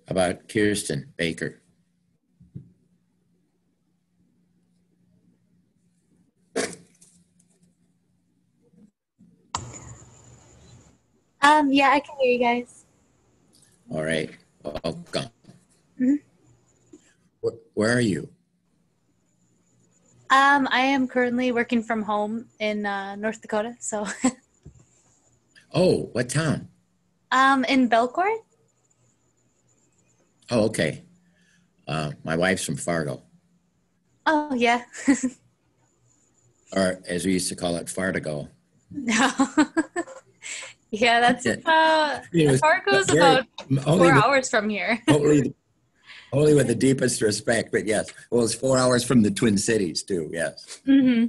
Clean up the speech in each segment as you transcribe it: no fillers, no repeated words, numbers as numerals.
About Kirsten Baker? Yeah, I can hear you guys. All right, welcome. Mhm. Where are you? I am currently working from home in North Dakota, so Oh, what town? in Belcourt. Oh, okay. My wife's from Fargo, Oh yeah. or as we used to call it, Fartigo. Yeah, that's about It was Fargo's very, about only 4 hours from here. only with the deepest respect, but yes. Well, it's 4 hours from the Twin Cities too, yes. Hmm.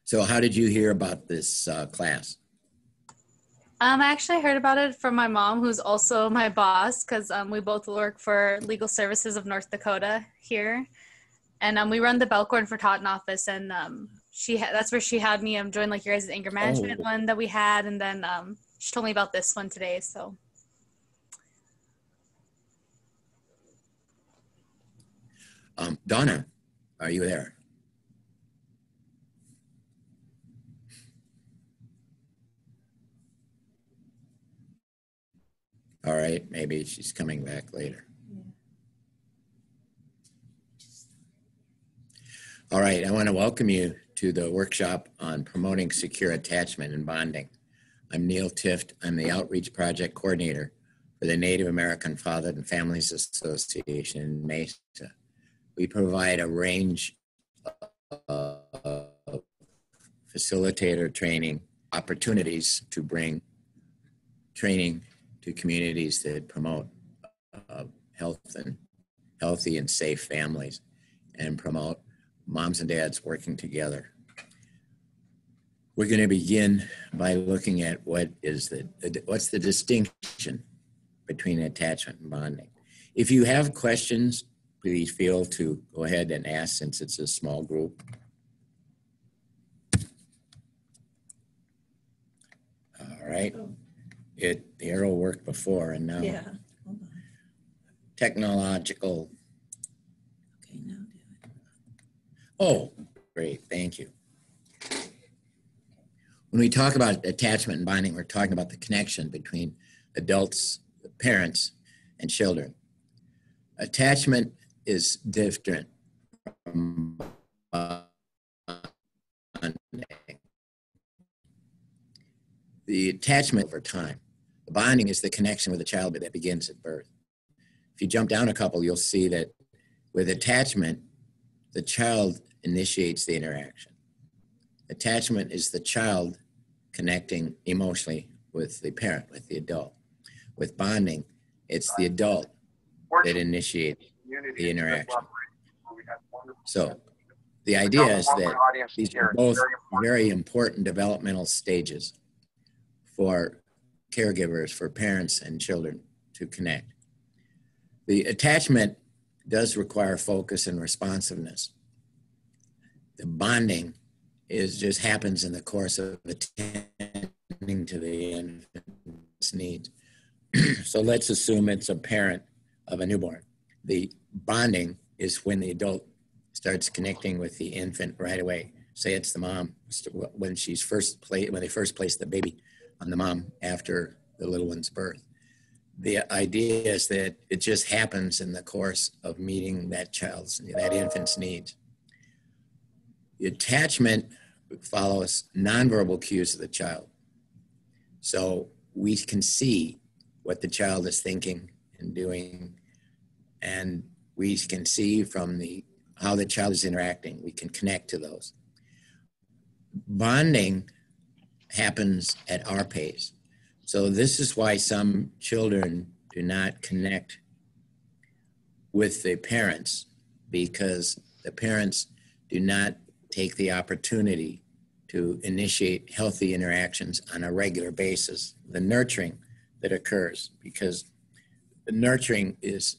So how did you hear about this class? I actually heard about it from my mom, who's also my boss, because we both work for Legal Services of North Dakota here, and we run the Belcourt for Taunton office, and that's where she had me join like your guys' anger management one that we had, and then she told me about this one today. So Donna, are you there? All right, maybe she's coming back later. All right, I want to welcome you to the workshop on promoting secure attachment and bonding. I'm Neil Tift. I'm the Outreach Project Coordinator for the Native American Fathers and Families Association in Mesa. We provide a range of facilitator training opportunities to bring training to communities that promote healthy and safe families and promote moms and dads working together. We're going to begin by looking at what's the distinction between attachment and bonding. If you have questions, please feel to go ahead and ask since it's a small group. All right. The arrow worked before and now. Yeah. Hold on. Technological. Okay, now do it. Oh, great. Thank you. When we talk about attachment and bonding, we're talking about the connection between adults, parents, and children. Attachment is different from bonding. The attachment over time. The bonding is the connection with the child that begins at birth. If you jump down a couple, you'll see that with attachment, the child initiates the interaction. Attachment is the child connecting emotionally with the parent, with the adult. With bonding, it's the adult that initiates the interaction. So the idea is that these are both very important developmental stages for caregivers, for parents and children to connect. The attachment does require focus and responsiveness. The bonding just happens in the course of attending to the infant's needs. So let's assume it's a parent of a newborn. The bonding is when the adult starts connecting with the infant right away. Say it's the mom when they first place the baby on the mom after the little one's birth. The idea is that it just happens in the course of meeting that infant's needs. The attachment follows nonverbal cues of the child. So we can see what the child is thinking and doing, and we can see from how the child is interacting. We can connect to those. Bonding happens at our pace. So this is why some children do not connect with the parents, because the parents do not take the opportunity to initiate healthy interactions on a regular basis. The nurturing that occurs, because the nurturing is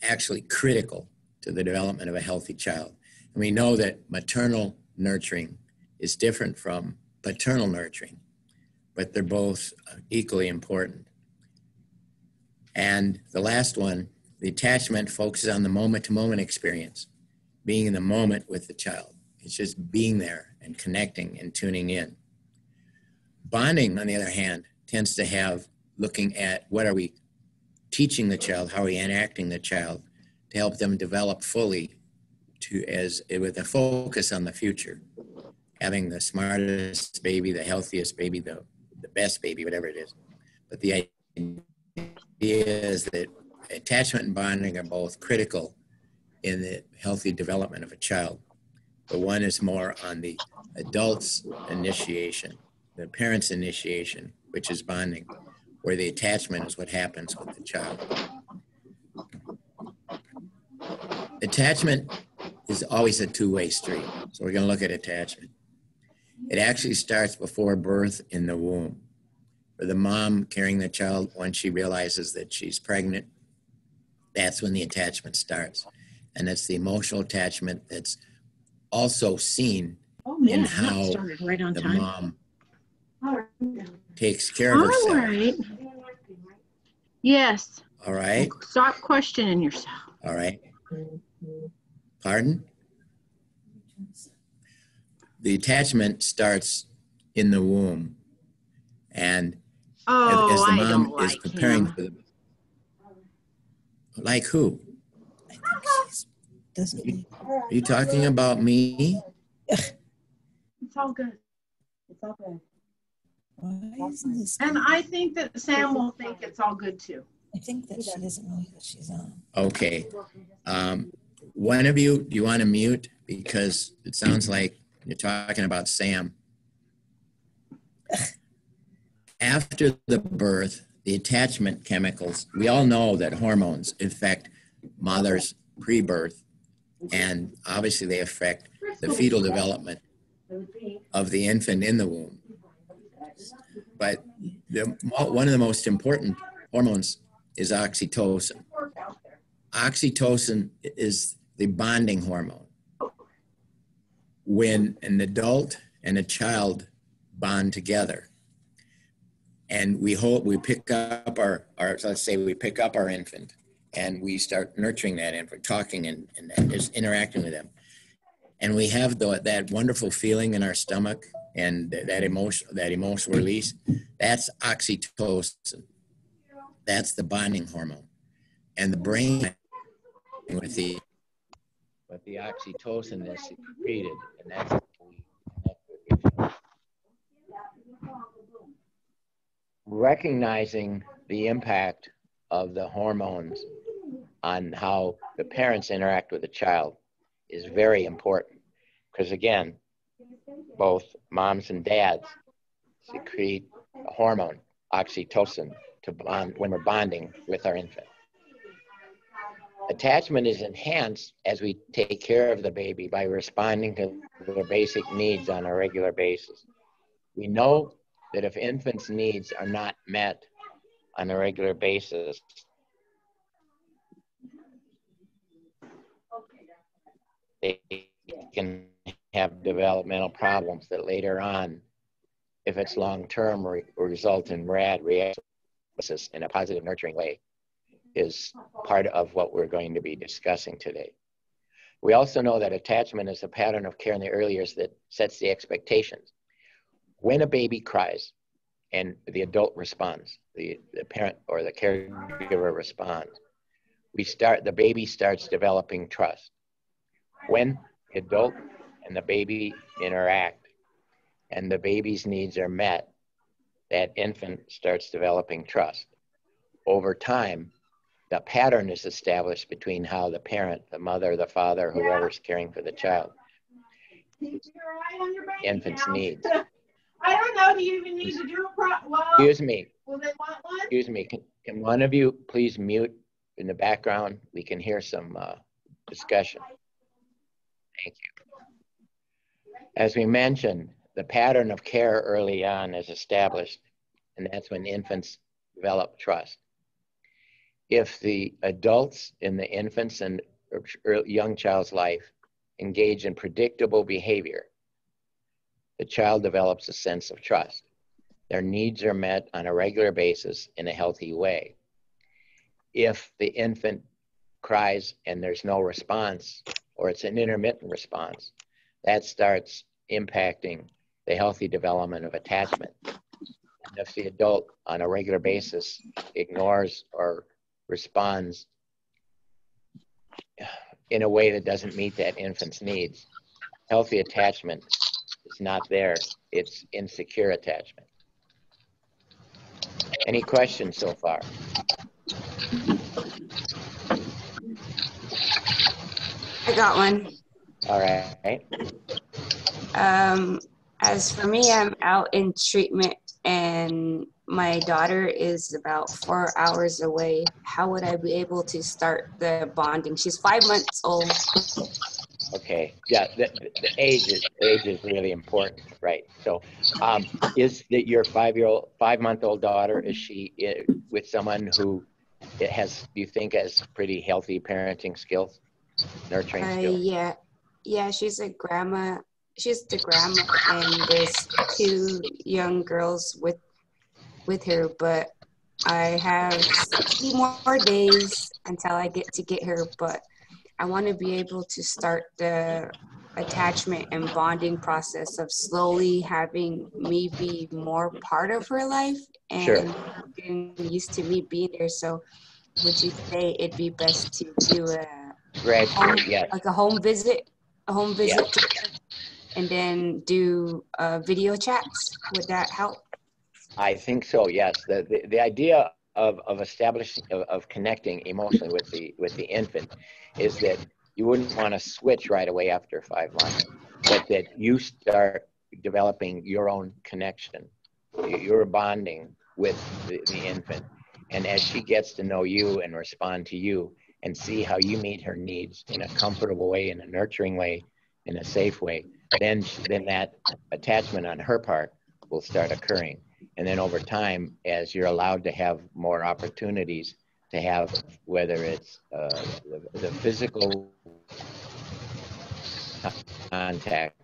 actually critical to the development of a healthy child. And we know that maternal nurturing is different from paternal nurturing. but they're both equally important. And the last one, the attachment focuses on the moment-to-moment experience, being in the moment with the child. It's just being there and connecting and tuning in. Bonding, on the other hand, tends to have looking at what are we teaching the child, how are we interacting the child to help them develop fully with a focus on the future, having the smartest baby, the healthiest baby, the best baby, whatever it is. But the idea is that attachment and bonding are both critical in the healthy development of a child. But one is more on the adult's initiation, the parent's initiation, which is bonding, where the attachment is what happens with the child. Attachment is always a two-way street. So we're going to look at attachment. It actually starts before birth in the womb, for the mom carrying the child. Once she realizes that she's pregnant, that's when the attachment starts. And it's the emotional attachment that's also seen in how the mom takes care of herself. All right. Yes. All right. Stop questioning yourself. All right. Pardon? The attachment starts in the womb. And as the mom is preparing for the... Like who? I think she's doesn't. Are you talking about me? It's all good. It's all good. Why isn't this? And I think that Sam will think it's all good too. I think that she doesn't know that she's on. Okay. One of you, do you want to mute? Because it sounds like you're talking about Sam. After the birth, the attachment chemicals, we all know that hormones affect mothers pre-birth, and obviously they affect the fetal development of the infant in the womb. But one of the most important hormones is oxytocin. Oxytocin is the bonding hormone. When an adult and a child bond together, and we pick up let's say we pick up our infant and we start nurturing that infant, talking and just interacting with them. And we have that wonderful feeling in our stomach and that emotional release. That's oxytocin. That's the bonding hormone. And the brain with the oxytocin is secreted, and that's how we connect with each other. Recognizing the impact of the hormones on how the parents interact with the child is very important, because again, both moms and dads secrete a hormone, oxytocin, to bond when we're bonding with our infant. Attachment is enhanced as we take care of the baby by responding to their basic needs on a regular basis. We know that if infants' needs are not met on a regular basis, they can have developmental problems that later on, if it's long-term, result in rad reactions in a positive, nurturing way, is part of what we're going to be discussing today. We also know that attachment is a pattern of care in the early years that sets the expectations. When a baby cries and the adult responds, the parent or the caregiver responds, the baby starts developing trust. When the adult and the baby interact and the baby's needs are met, that infant starts developing trust. Over time, the pattern is established between how the parent, the mother, the father, whoever's caring for the child, infant's needs. I don't know. Do you even need to do a Excuse me. Will they want one? Excuse me. Can one of you please mute in the background? We can hear some discussion. Thank you. As we mentioned, the pattern of care early on is established, and that's when infants develop trust. If the adults in the infant's and young child's life engage in predictable behavior, the child develops a sense of trust. their needs are met on a regular basis in a healthy way. If the infant cries and there's no response, or it's an intermittent response, that starts impacting the healthy development of attachment. And if the adult on a regular basis ignores or responds in a way that doesn't meet that infant's needs, healthy attachment is not there. It's insecure attachment. Any questions so far? I got one. All right. As for me, I'm out in treatment and my daughter is about 4 hours away. How would I be able to start the bonding? She's 5 months old. Okay. Yeah. The age is really important, right? So, is that your 5-month-old daughter? Is she with someone who has, do you think, has pretty healthy parenting skills, nurturing skills? Yeah. She's a grandma. She's the grandma, and there's 2 young girls with her. But I have 60 more days until I get to get her. But I want to be able to start the attachment and bonding process of slowly having me be more part of her life and Sure. getting used to me being there. So would you say it'd be best to do Yes. a home visit Yes. to her, and then do video chats? Would that help? I think so. Yes. The idea of establishing of connecting emotionally with the infant is that you wouldn't want to switch right away after 5 months, but that you start developing your own connection, your bonding with the infant, and as she gets to know you and respond to you and see how you meet her needs in a comfortable way, in a nurturing way, in a safe way, then that attachment on her part will start occurring. And then over time, as you're allowed to have more opportunities to have, whether it's the physical contact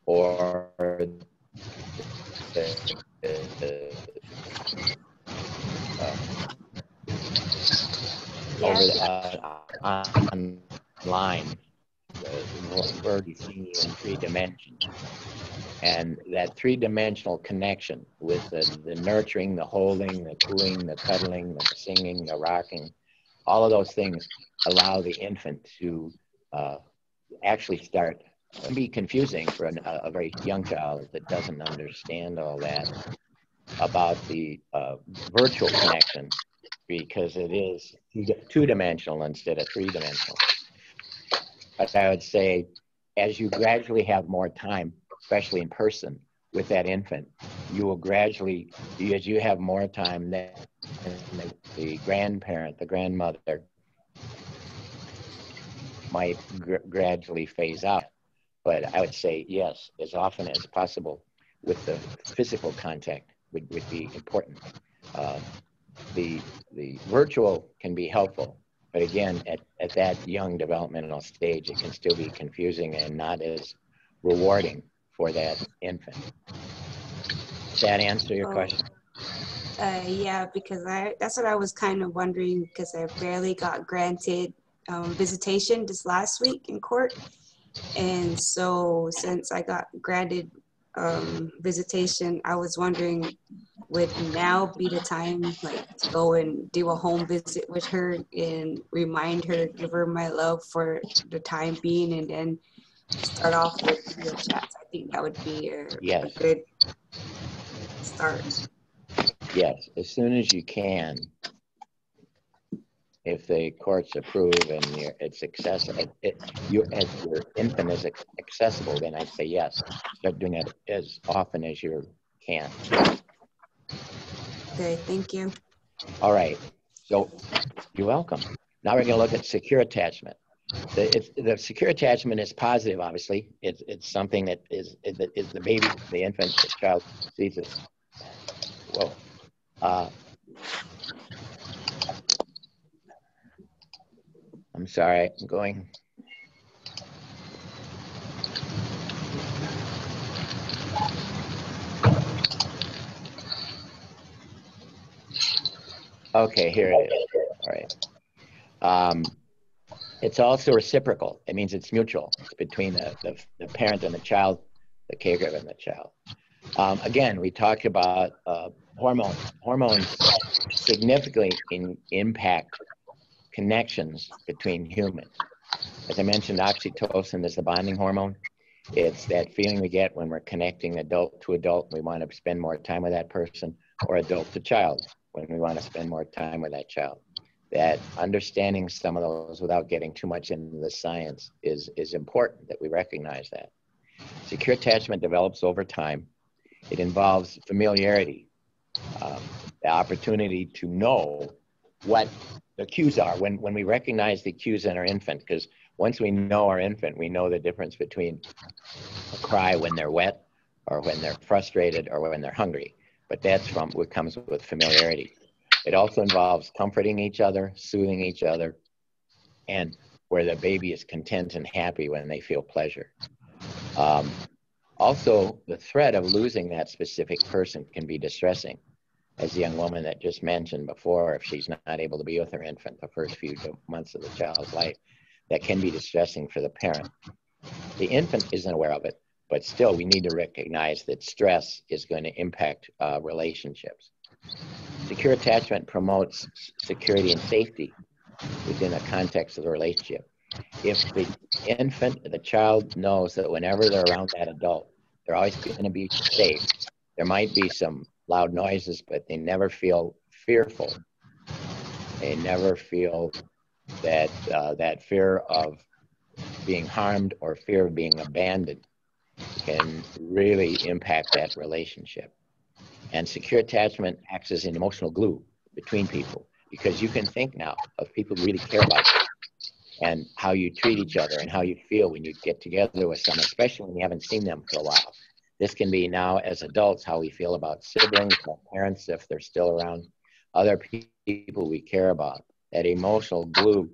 or over online, we're already seeing in 3 dimensions. And that 3-dimensional connection with the nurturing, the holding, the cooing, the cuddling, the singing, the rocking, all of those things allow the infant to actually start. It can be confusing for a very young child that doesn't understand all that about the virtual connection, because it is 2-dimensional instead of 3-dimensional. But I would say, as you gradually have more time, especially in person with that infant, you will gradually, as you have more time, then the grandparent, the grandmother might gradually phase out. But I would say, yes, as often as possible with the physical contact would be important. The virtual can be helpful, but again, at that young developmental stage, it can still be confusing and not as rewarding for that infant. Does that answer your question? Yeah, because that's what I was kind of wondering, because I barely got granted visitation this last week in court. And so since I got granted visitation, I was wondering, would now be the time to go and do a home visit with her and remind her, give her my love for the time being, and then start off with video chats? I think that would be a good start. Yes, as soon as you can. If the courts approve and it's accessible, as your infant is accessible, then I'd say yes. Start doing it as often as you can. Okay, thank you. All right, so you're welcome. Now we're going to look at secure attachment. The secure attachment is positive, obviously. It's something that is the baby, the infant, the child sees it. Whoa. I'm sorry, I'm going. Okay, here it is. All right. It's also reciprocal. It means it's mutual. It's between the parent and the child, the caregiver and the child. Again, we talked about hormones. Hormones significantly impact connections between humans. As I mentioned, oxytocin is the bonding hormone. It's that feeling we get when we're connecting adult to adult. We want to spend more time with that person, or adult to child when we want to spend more time with that child. That understanding some of those without getting too much into the science is important, that we recognize that. Secure attachment develops over time. It involves familiarity, the opportunity to know what the cues are when we recognize the cues in our infant, because once we know our infant, we know the difference between a cry when they're wet or when they're frustrated or when they're hungry. But that's from what comes with familiarity. It also involves comforting each other, soothing each other, and where the baby is content and happy when they feel pleasure. Also, the threat of losing that specific person can be distressing. As the young woman that just mentioned before, if she's not able to be with her infant the first few months of the child's life, that can be distressing for the parent. The infant isn't aware of it, but still we need to recognize that stress is going to impact relationships. Secure attachment promotes security and safety within the context of the relationship. If the infant, the child knows that whenever they're around that adult, they're always going to be safe. There might be some loud noises, but they never feel fearful. They never feel that that fear of being harmed or fear of being abandoned can really impact that relationship. And secure attachment acts as an emotional glue between people, because you can think now of people who really care about you and how you treat each other and how you feel when you get together with someone, especially when you haven't seen them for a while. This can be now as adults how we feel about siblings, our parents if they're still around, other people we care about. That emotional glue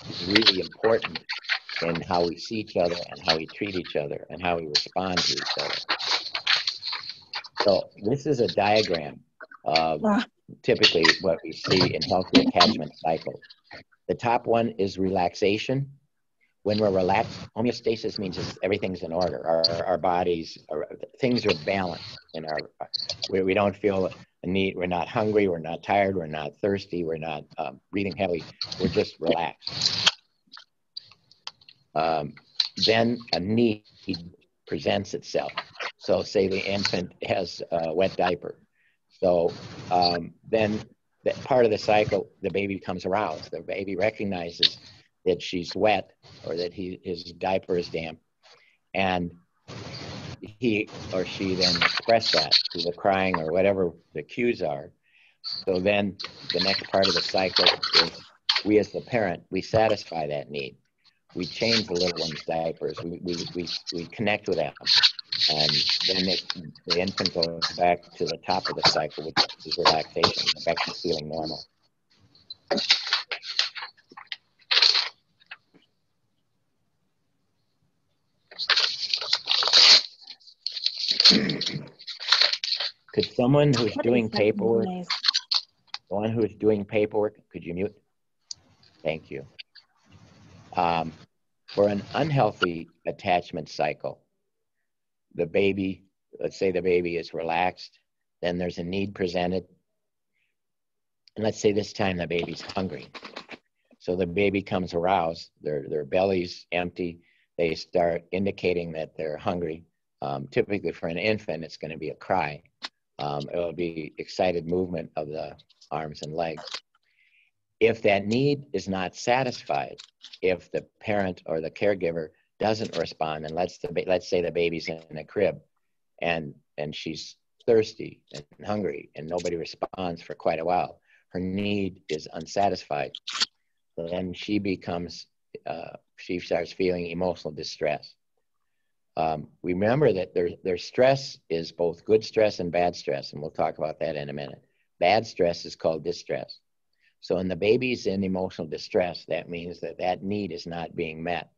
is really important in how we see each other and how we treat each other and how we respond to each other. So this is a diagram of typically what we see in healthy attachment cycles. The top one is relaxation. When we're relaxed, homeostasis means everything's in order. Our bodies, things are balanced. We don't feel a need. We're not hungry. We're not tired. We're not thirsty. We're not breathing heavily. We're just relaxed. Then a need presents itself. So say the infant has a wet diaper. So then that part of the cycle, the baby becomes aroused. The baby recognizes that she's wet or that his diaper is damp. And he or she then express that through the crying or whatever the cues are. So then the next part of the cycle is we as the parent, we satisfy that need. We change the little one's diapers. We connect with them. And then the infant goes back to the top of the cycle, which is relaxation, back to feeling normal. Could someone who's doing paperwork, could you mute? Thank you. For an unhealthy attachment cycle, the baby, let's say the baby is relaxed, then there's a need presented. And let's say this time the baby's hungry. So the baby comes aroused, their belly's empty, they start indicating that they're hungry. Typically for an infant, it's going to be a cry. It'll be excited movement of the arms and legs. If that need is not satisfied, if the parent or the caregiver doesn't respond, and let's say the baby's in a crib and she's thirsty and hungry and nobody responds for quite a while, her need is unsatisfied. So then she starts feeling emotional distress. Remember that there's stress is both good stress and bad stress, and we'll talk about that in a minute. Bad stress is called distress. So when the baby's in emotional distress, that means that need is not being met.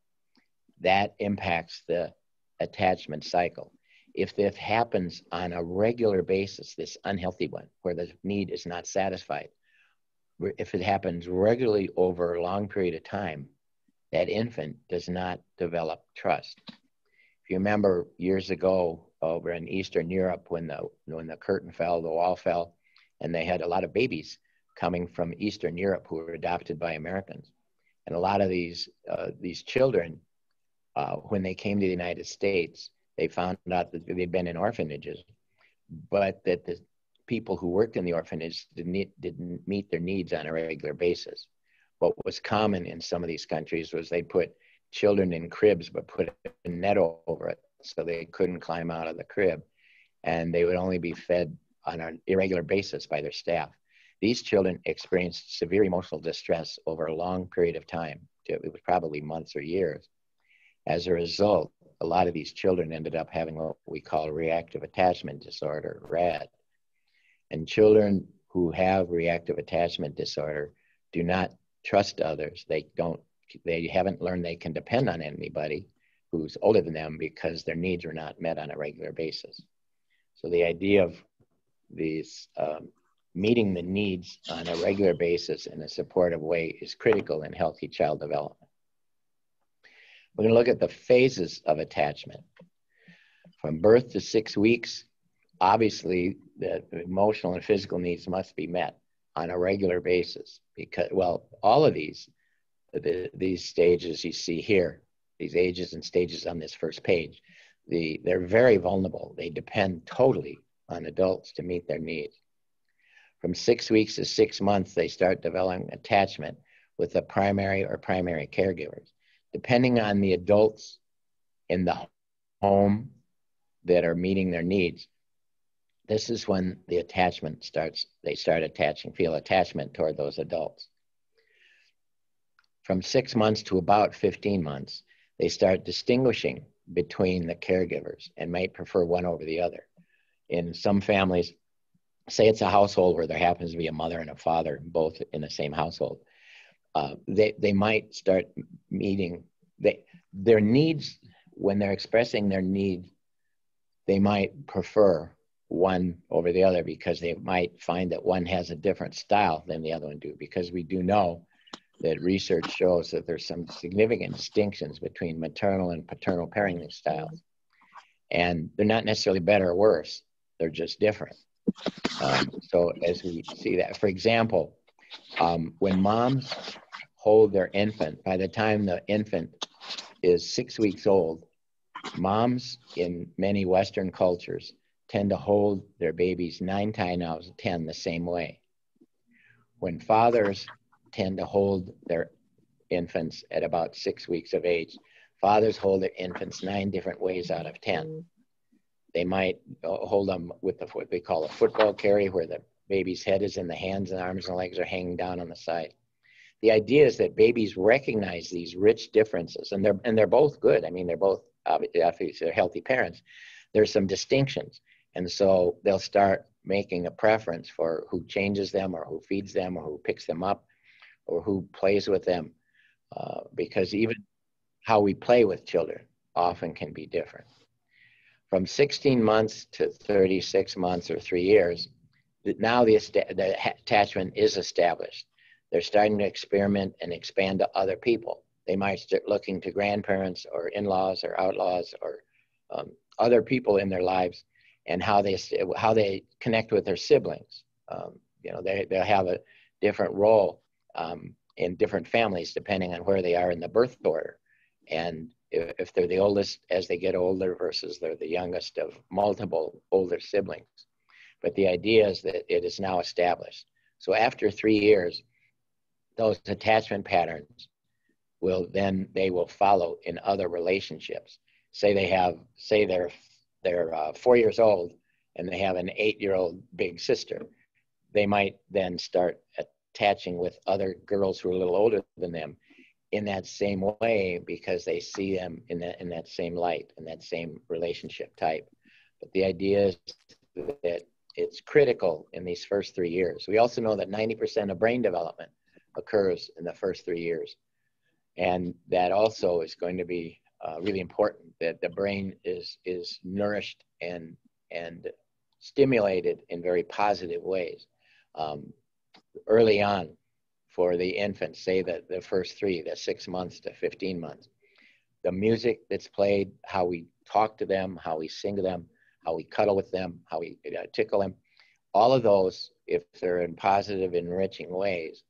That impacts the attachment cycle. If this happens on a regular basis, this unhealthy one, where the need is not satisfied, if it happens regularly over a long period of time, that infant does not develop trust. If you remember years ago over in Eastern Europe, when the curtain fell, the wall fell, and they had a lot of babies coming from Eastern Europe who were adopted by Americans. And a lot of these children, when they came to the United States, they found out that they'd been in orphanages, but that the people who worked in the orphanage didn't meet their needs on a regular basis. What was common in some of these countries was they put children in cribs, but put a net over it so they couldn't climb out of the crib, and they would only be fed on an irregular basis by their staff. These children experienced severe emotional distress over a long period of time. It was probably months or years. As a result, a lot of these children ended up having what we call reactive attachment disorder, RAD. And children who have reactive attachment disorder do not trust others. They haven't learned they can depend on anybody who's older than them because their needs are not met on a regular basis. So the idea of these meeting the needs on a regular basis in a supportive way is critical in healthy child development. We're going to look at the phases of attachment. From birth to 6 weeks, obviously the emotional and physical needs must be met on a regular basis because, well, all of these stages you see here, these ages and stages on this first page, they're very vulnerable. They depend totally on adults to meet their needs. From 6 weeks to 6 months, they start developing attachment with the primary or primary caregivers. Depending on the adults in the home that are meeting their needs, this is when the attachment starts. They start feel attachment toward those adults. From 6 months to about 15 months, they start distinguishing between the caregivers and might prefer one over the other. In some families, say it's a household where there happens to be a mother and a father, both in the same household, they might start meeting their needs. When they're expressing their needs, they might prefer one over the other because they might find that one has a different style than the other one do, because we do know that research shows that there's some significant distinctions between maternal and paternal parenting styles. And they're not necessarily better or worse, they're just different. So as we see that, for example, when moms hold their infant, by the time the infant is 6 weeks old, moms in many Western cultures tend to hold their babies 9 times out of 10 the same way. When fathers tend to hold their infants at about 6 weeks of age, fathers hold their infants 9 different ways out of 10. They might hold them with what they call a football carry, where the baby's head is in the hands and arms and legs are hanging down on the side. The idea is that babies recognize these rich differences, and they're both good. I mean, they're both obviously they're healthy parents. There's some distinctions, and so they'll start making a preference for who changes them, or who feeds them, or who picks them up, or who plays with them, because even how we play with children often can be different. From 16 months to 36 months or 3 years, now the attachment is established. They're starting to experiment and expand to other people. They might start looking to grandparents or in-laws or outlaws or other people in their lives, and how they connect with their siblings. They'll have a different role in different families depending on where they are in the birth order. And if they're the oldest as they get older versus they're the youngest of multiple older siblings. But the idea is that it is now established. So after 3 years, those attachment patterns they will follow in other relationships. Say they're 4 years old and they have an 8-year-old big sister. They might then start attaching with other girls who are a little older than them in that same way, because they see them in that same light, in that same relationship type. But the idea is that it's critical in these first 3 years. We also know that 90% of brain development occurs in the first 3 years. And that also is going to be really important, that the brain is nourished and stimulated in very positive ways early on. for the infants, say that the first 3, the 6 months to 15 months. The music that's played, how we talk to them, how we sing to them, how we cuddle with them, how we tickle them, all of those, if they're in positive, enriching ways,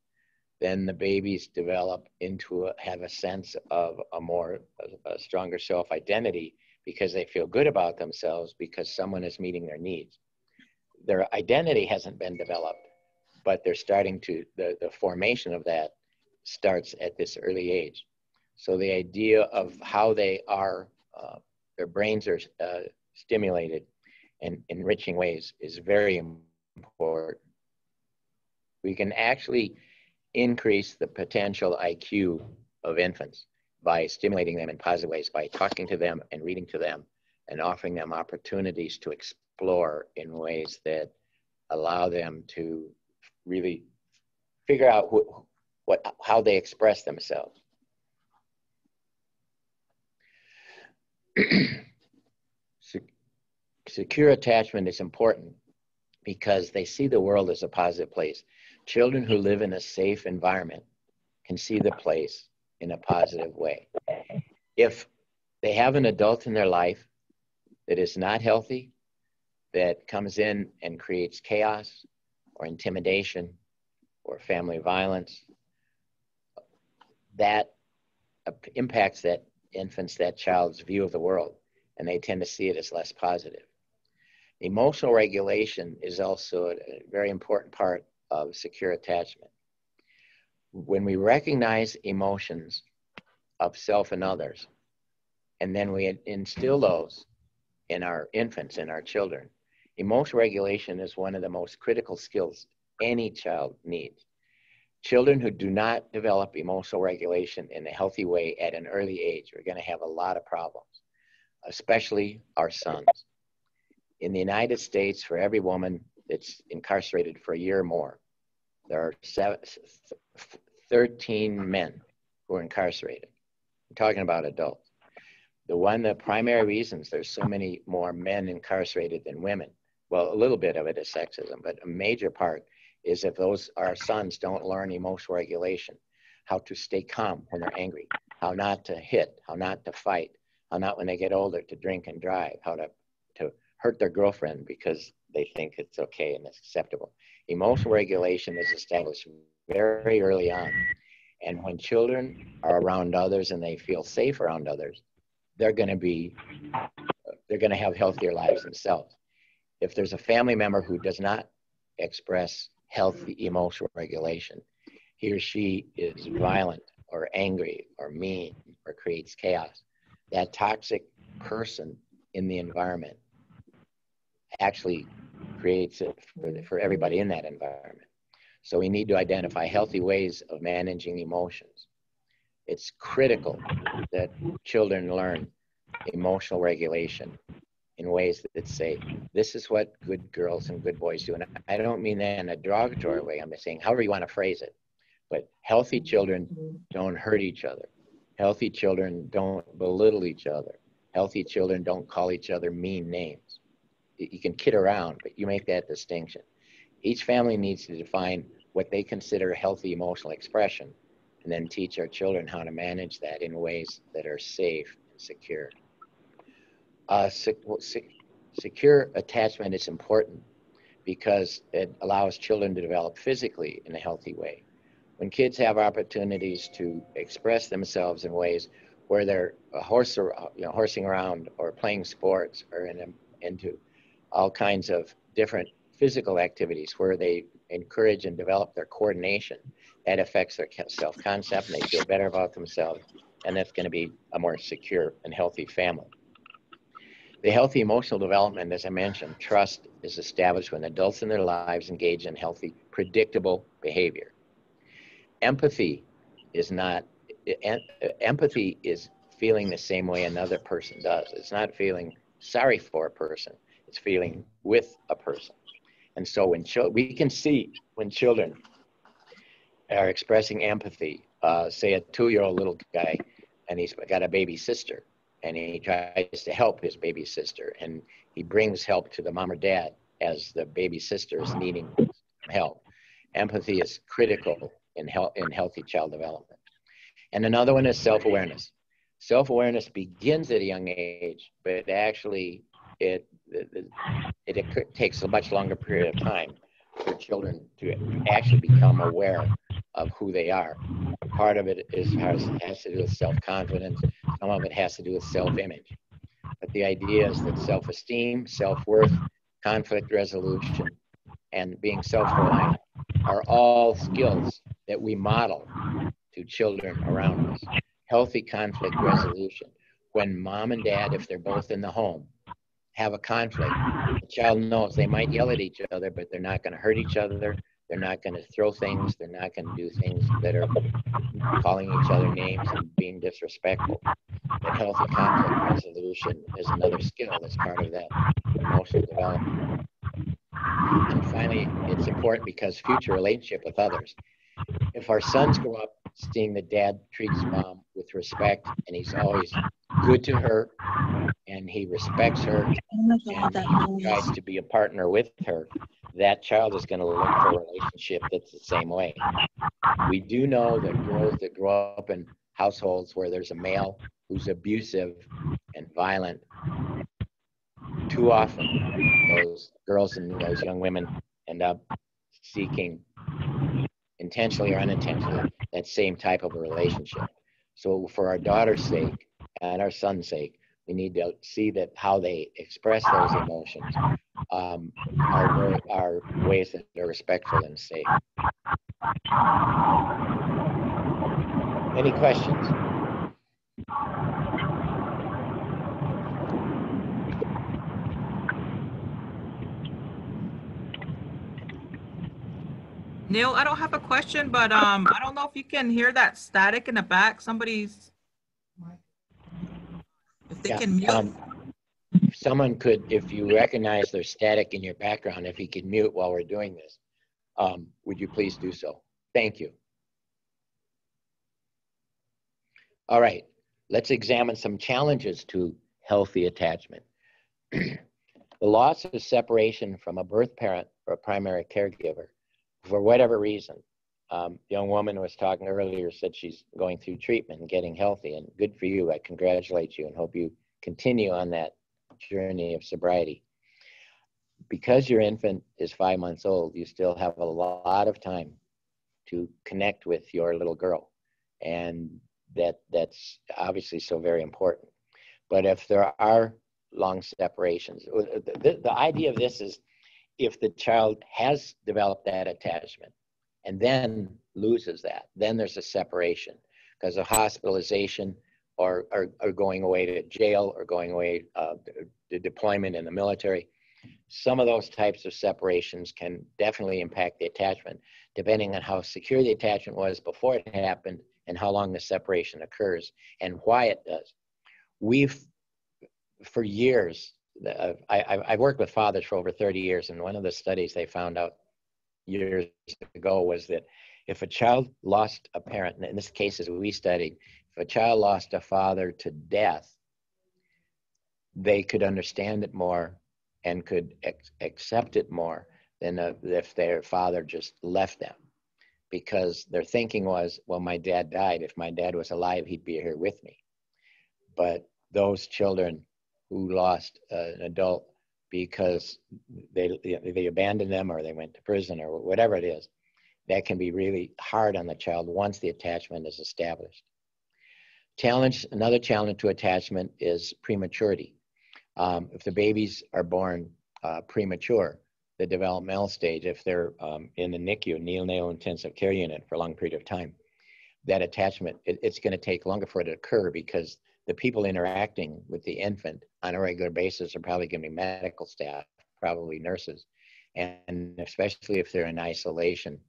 then the babies develop into have a sense of a stronger self-identity because they feel good about themselves because someone is meeting their needs. Their identity hasn't been developed, but they're starting to, the formation of that starts at this early age. So the idea of how they are, their brains are stimulated in enriching ways is very important. We can actually increase the potential IQ of infants by stimulating them in positive ways, by talking to them and reading to them and offering them opportunities to explore in ways that allow them to really figure out how they express themselves. Secure attachment is important because they see the world as a positive place. Children who live in a safe environment can see the place in a positive way. If they have an adult in their life that is not healthy, that comes in and creates chaos or intimidation or family violence, that impacts that child's view of the world, and they tend to see it as less positive. Emotional regulation is also a very important part of secure attachment. When we recognize emotions of self and others, and then we instill those in our infants, in our children, emotional regulation is one of the most critical skills any child needs. Children who do not develop emotional regulation in a healthy way at an early age are going to have a lot of problems, especially our sons. In the United States, for every woman that's incarcerated for a year or more, there are 13 men who are incarcerated. I'm talking about adults. The primary reasons there's so many more men incarcerated than women, well, a little bit of it is sexism, but a major part is if our sons don't learn emotional regulation, how to stay calm when they're angry, how not to hit, how not to fight, how not when they get older to drink and drive, how to hurt their girlfriend because they think it's okay and it's acceptable. Emotional regulation is established very early on. And when children are around others and they feel safe around others, they're going to have healthier lives themselves. If there's a family member who does not express healthy emotional regulation, he or she is violent or angry or mean or creates chaos, that toxic person in the environment actually creates it for everybody in that environment. So we need to identify healthy ways of managing emotions. It's critical that children learn emotional regulation in ways that say, this is what good girls and good boys do. And I don't mean that in a derogatory way. I'm saying however you want to phrase it. But healthy children don't hurt each other. Healthy children don't belittle each other. Healthy children don't call each other mean names. You can kid around, but you make that distinction. Each family needs to define what they consider healthy emotional expression and then teach our children how to manage that in ways that are safe and secure. Secure attachment is important because it allows children to develop physically in a healthy way. When kids have opportunities to express themselves in ways where they're horsing around or playing sports or into all kinds of different physical activities where they encourage and develop their coordination, that affects their self-concept and they feel better about themselves, and that's going to be a more secure and healthy family. The healthy emotional development, as I mentioned, trust is established when adults in their lives engage in healthy, predictable behavior. Empathy is feeling the same way another person does. It's not feeling sorry for a person. It's feeling with a person. And so when we can see when children are expressing empathy, say a 2-year-old little guy, and he's got a baby sister, and he tries to help his baby sister, and he brings help to the mom or dad as the baby sister is needing help. Empathy is critical in healthy child development. And another one is self-awareness. Self-awareness begins at a young age, but actually it takes a much longer period of time for children to actually become aware of who they are. Part of it has to do with self-confidence. Some of it has to do with self-image. But the idea is that self-esteem, self-worth, conflict resolution, and being self-reliant are all skills that we model to children around us. Healthy conflict resolution. When mom and dad, if they're both in the home, have a conflict, the child knows they might yell at each other, but they're not going to hurt each other. They're not going to throw things. They're not going to do things that are calling each other names and being disrespectful. That healthy conflict resolution is another skill that's part of that emotional development. And finally, it's important because future relationship with others. If our sons grow up seeing that dad treats mom with respect and he's always good to her and he respects her and he tries to be a partner with her, that child is going to look for a relationship that's the same way. We do know that girls that grow up in households where there's a male who's abusive and violent, too often those girls and those young women end up seeking, intentionally or unintentionally, that same type of a relationship. So for our daughter's sake and our son's sake, we need to see that how they express those emotions are ways that are respectful and safe. Any questions? Neil, I don't have a question, but I don't know if you can hear that static in the back. Somebody's, if they can mute. Someone could, if you recognize there's static in your background, if you could mute while we're doing this, would you please do so? Thank you. All right, let's examine some challenges to healthy attachment. The loss of separation from a birth parent or a primary caregiver, for whatever reason. The young woman was talking earlier, said she's going through treatment and getting healthy, and good for you. I congratulate you and hope you continue on that journey of sobriety. Because your infant is 5 months old, you still have a lot of time to connect with your little girl. And that's obviously so very important. But if there are long separations, the idea of this is if the child has developed that attachment and then loses that, then there's a separation because of hospitalization or going away to jail or going away to deployment in the military. Some of those types of separations can definitely impact the attachment, depending on how secure the attachment was before it happened and how long the separation occurs and why it does. For years, I've worked with fathers for over 30 years, and one of the studies they found out years ago was that if a child lost a parent, and in this case as we studied, if a child lost a father to death, they could understand it more and could accept it more than if their father just left them. Because their thinking was, well, my dad died. If my dad was alive, he'd be here with me. But those children who lost an adult because they abandoned them or they went to prison or whatever it is, that can be really hard on the child once the attachment is established. Another challenge to attachment is prematurity. If the babies are born premature, the developmental stage, if they're in the NICU, neonatal intensive care unit for a long period of time, that attachment, it's going to take longer for it to occur because the people interacting with the infant on a regular basis are probably going to be medical staff, probably nurses, and especially if they're in isolation,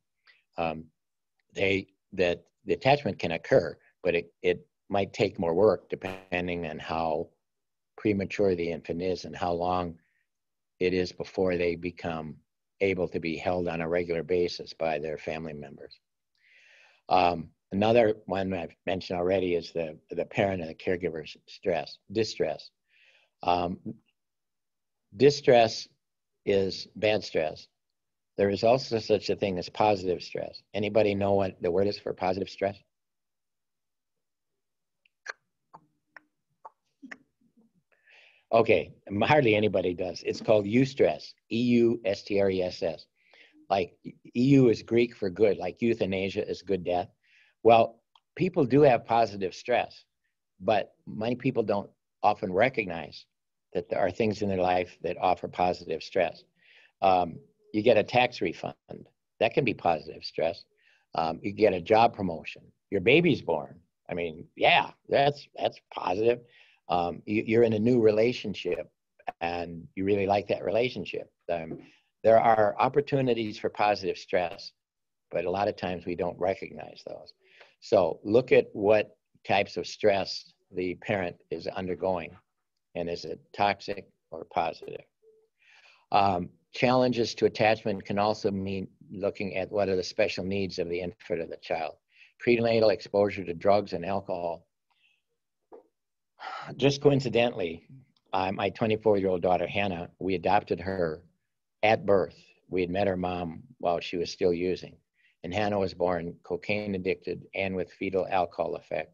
the attachment can occur, but it might take more work depending on how premature the infant is and how long it is before they become able to be held on a regular basis by their family members. Another one I've mentioned already is the parent and the caregiver's distress. Distress is bad stress. there is also such a thing as positive stress. Anybody know what the word is for positive stress? Okay, hardly anybody does. It's called eustress, E-U-S-T-R-E-S-S. Like EU is Greek for good, like euthanasia is good death. Well, people do have positive stress, but many people don't often recognize that there are things in their life that offer positive stress. You get a tax refund, that can be positive stress. You get a job promotion, your baby's born. I mean, yeah, that's positive. You're in a new relationship and you really like that relationship. There are opportunities for positive stress, but a lot of times we don't recognize those. So look at what types of stress the parent is undergoing, and is it toxic or positive? Challenges to attachment can also mean looking at what are the special needs of the infant or the child. Prenatal exposure to drugs and alcohol. Just coincidentally, my 24-year-old daughter, Hannah, we adopted her at birth. We had met her mom while she was still using. And Hannah was born cocaine addicted and with fetal alcohol effect.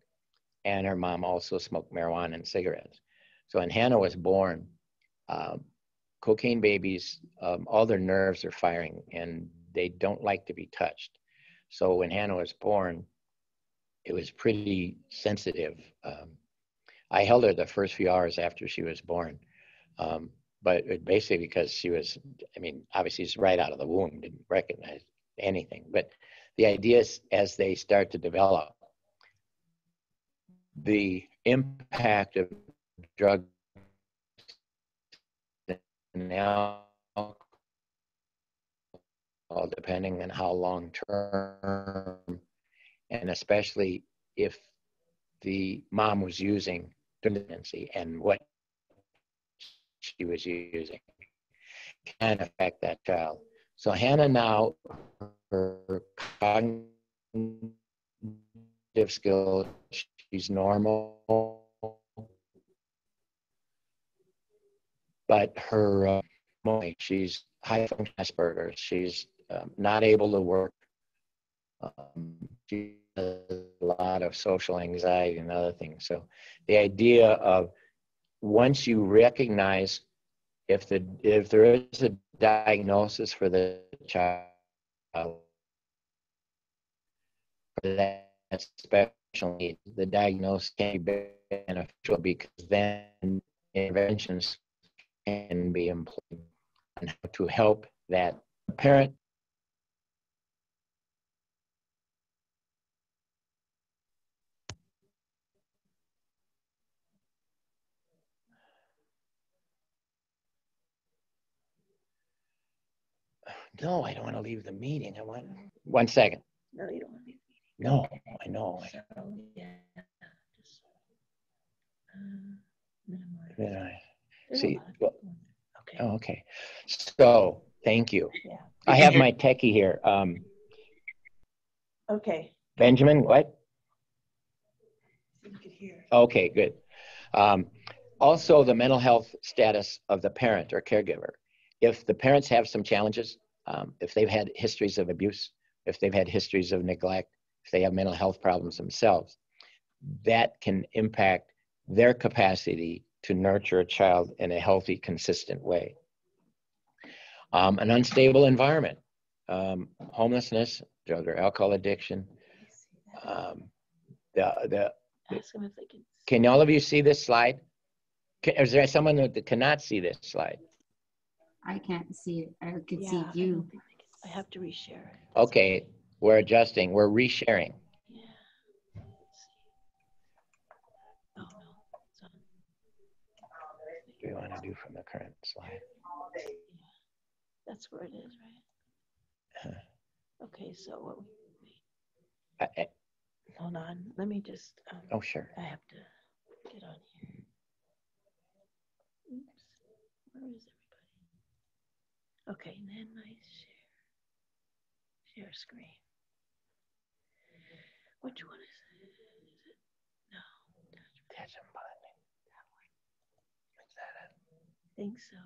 And her mom also smoked marijuana and cigarettes. So when Hannah was born, cocaine babies, all their nerves are firing and they don't like to be touched. So when Hannah was born, it was pretty sensitive. I held her the first few hours after she was born. But basically because she was, I mean, obviously she's right out of the womb, didn't recognize anything. But the idea is as they start to develop, the impact of drug and alcohol, depending on how long term, and especially if the mom was using pregnancy and what she was using, can affect that child. So Hannah now, her cognitive skills, she's normal, but her she's high function Asperger's. She's not able to work. She has a lot of social anxiety and other things. So the idea of once you recognize if there is a diagnosis for the child for that special need, the diagnosis can be beneficial because then interventions can be employed on how to help that parent. No, I don't want to leave the meeting. I want 1 second. No, you don't want to be. No, I know. So, yeah. Just, minimize. Yeah. There's See, a lot of well, people in there. Okay. oh, okay. So thank you. Yeah. I have my techie here. Okay. Benjamin, what? You could hear. Okay, good. Also, the mental health status of the parent or caregiver. If the parents have some challenges, if they've had histories of abuse, if they've had histories of neglect, if they have mental health problems themselves, that can impact their capacity to nurture a child in a healthy, consistent way. An unstable environment, homelessness, drug or alcohol addiction. Ask them if they Can all of you see this slide? Is there someone that cannot see this slide? I can't see it. I can see I don't you. think they can- I have to reshare it. Okay, we're adjusting, we're resharing. Yeah. Let's see. Oh, no. It's on. What do you want to do from the current slide? Yeah. That's where it is, right? Okay, so what we hold on. Let me just Oh, sure. I have to get on here. Oops. Where is everybody? Okay, and then I share screen. Which one is it? Is it? No. Attachment bonding. That one. Is that it? I think so.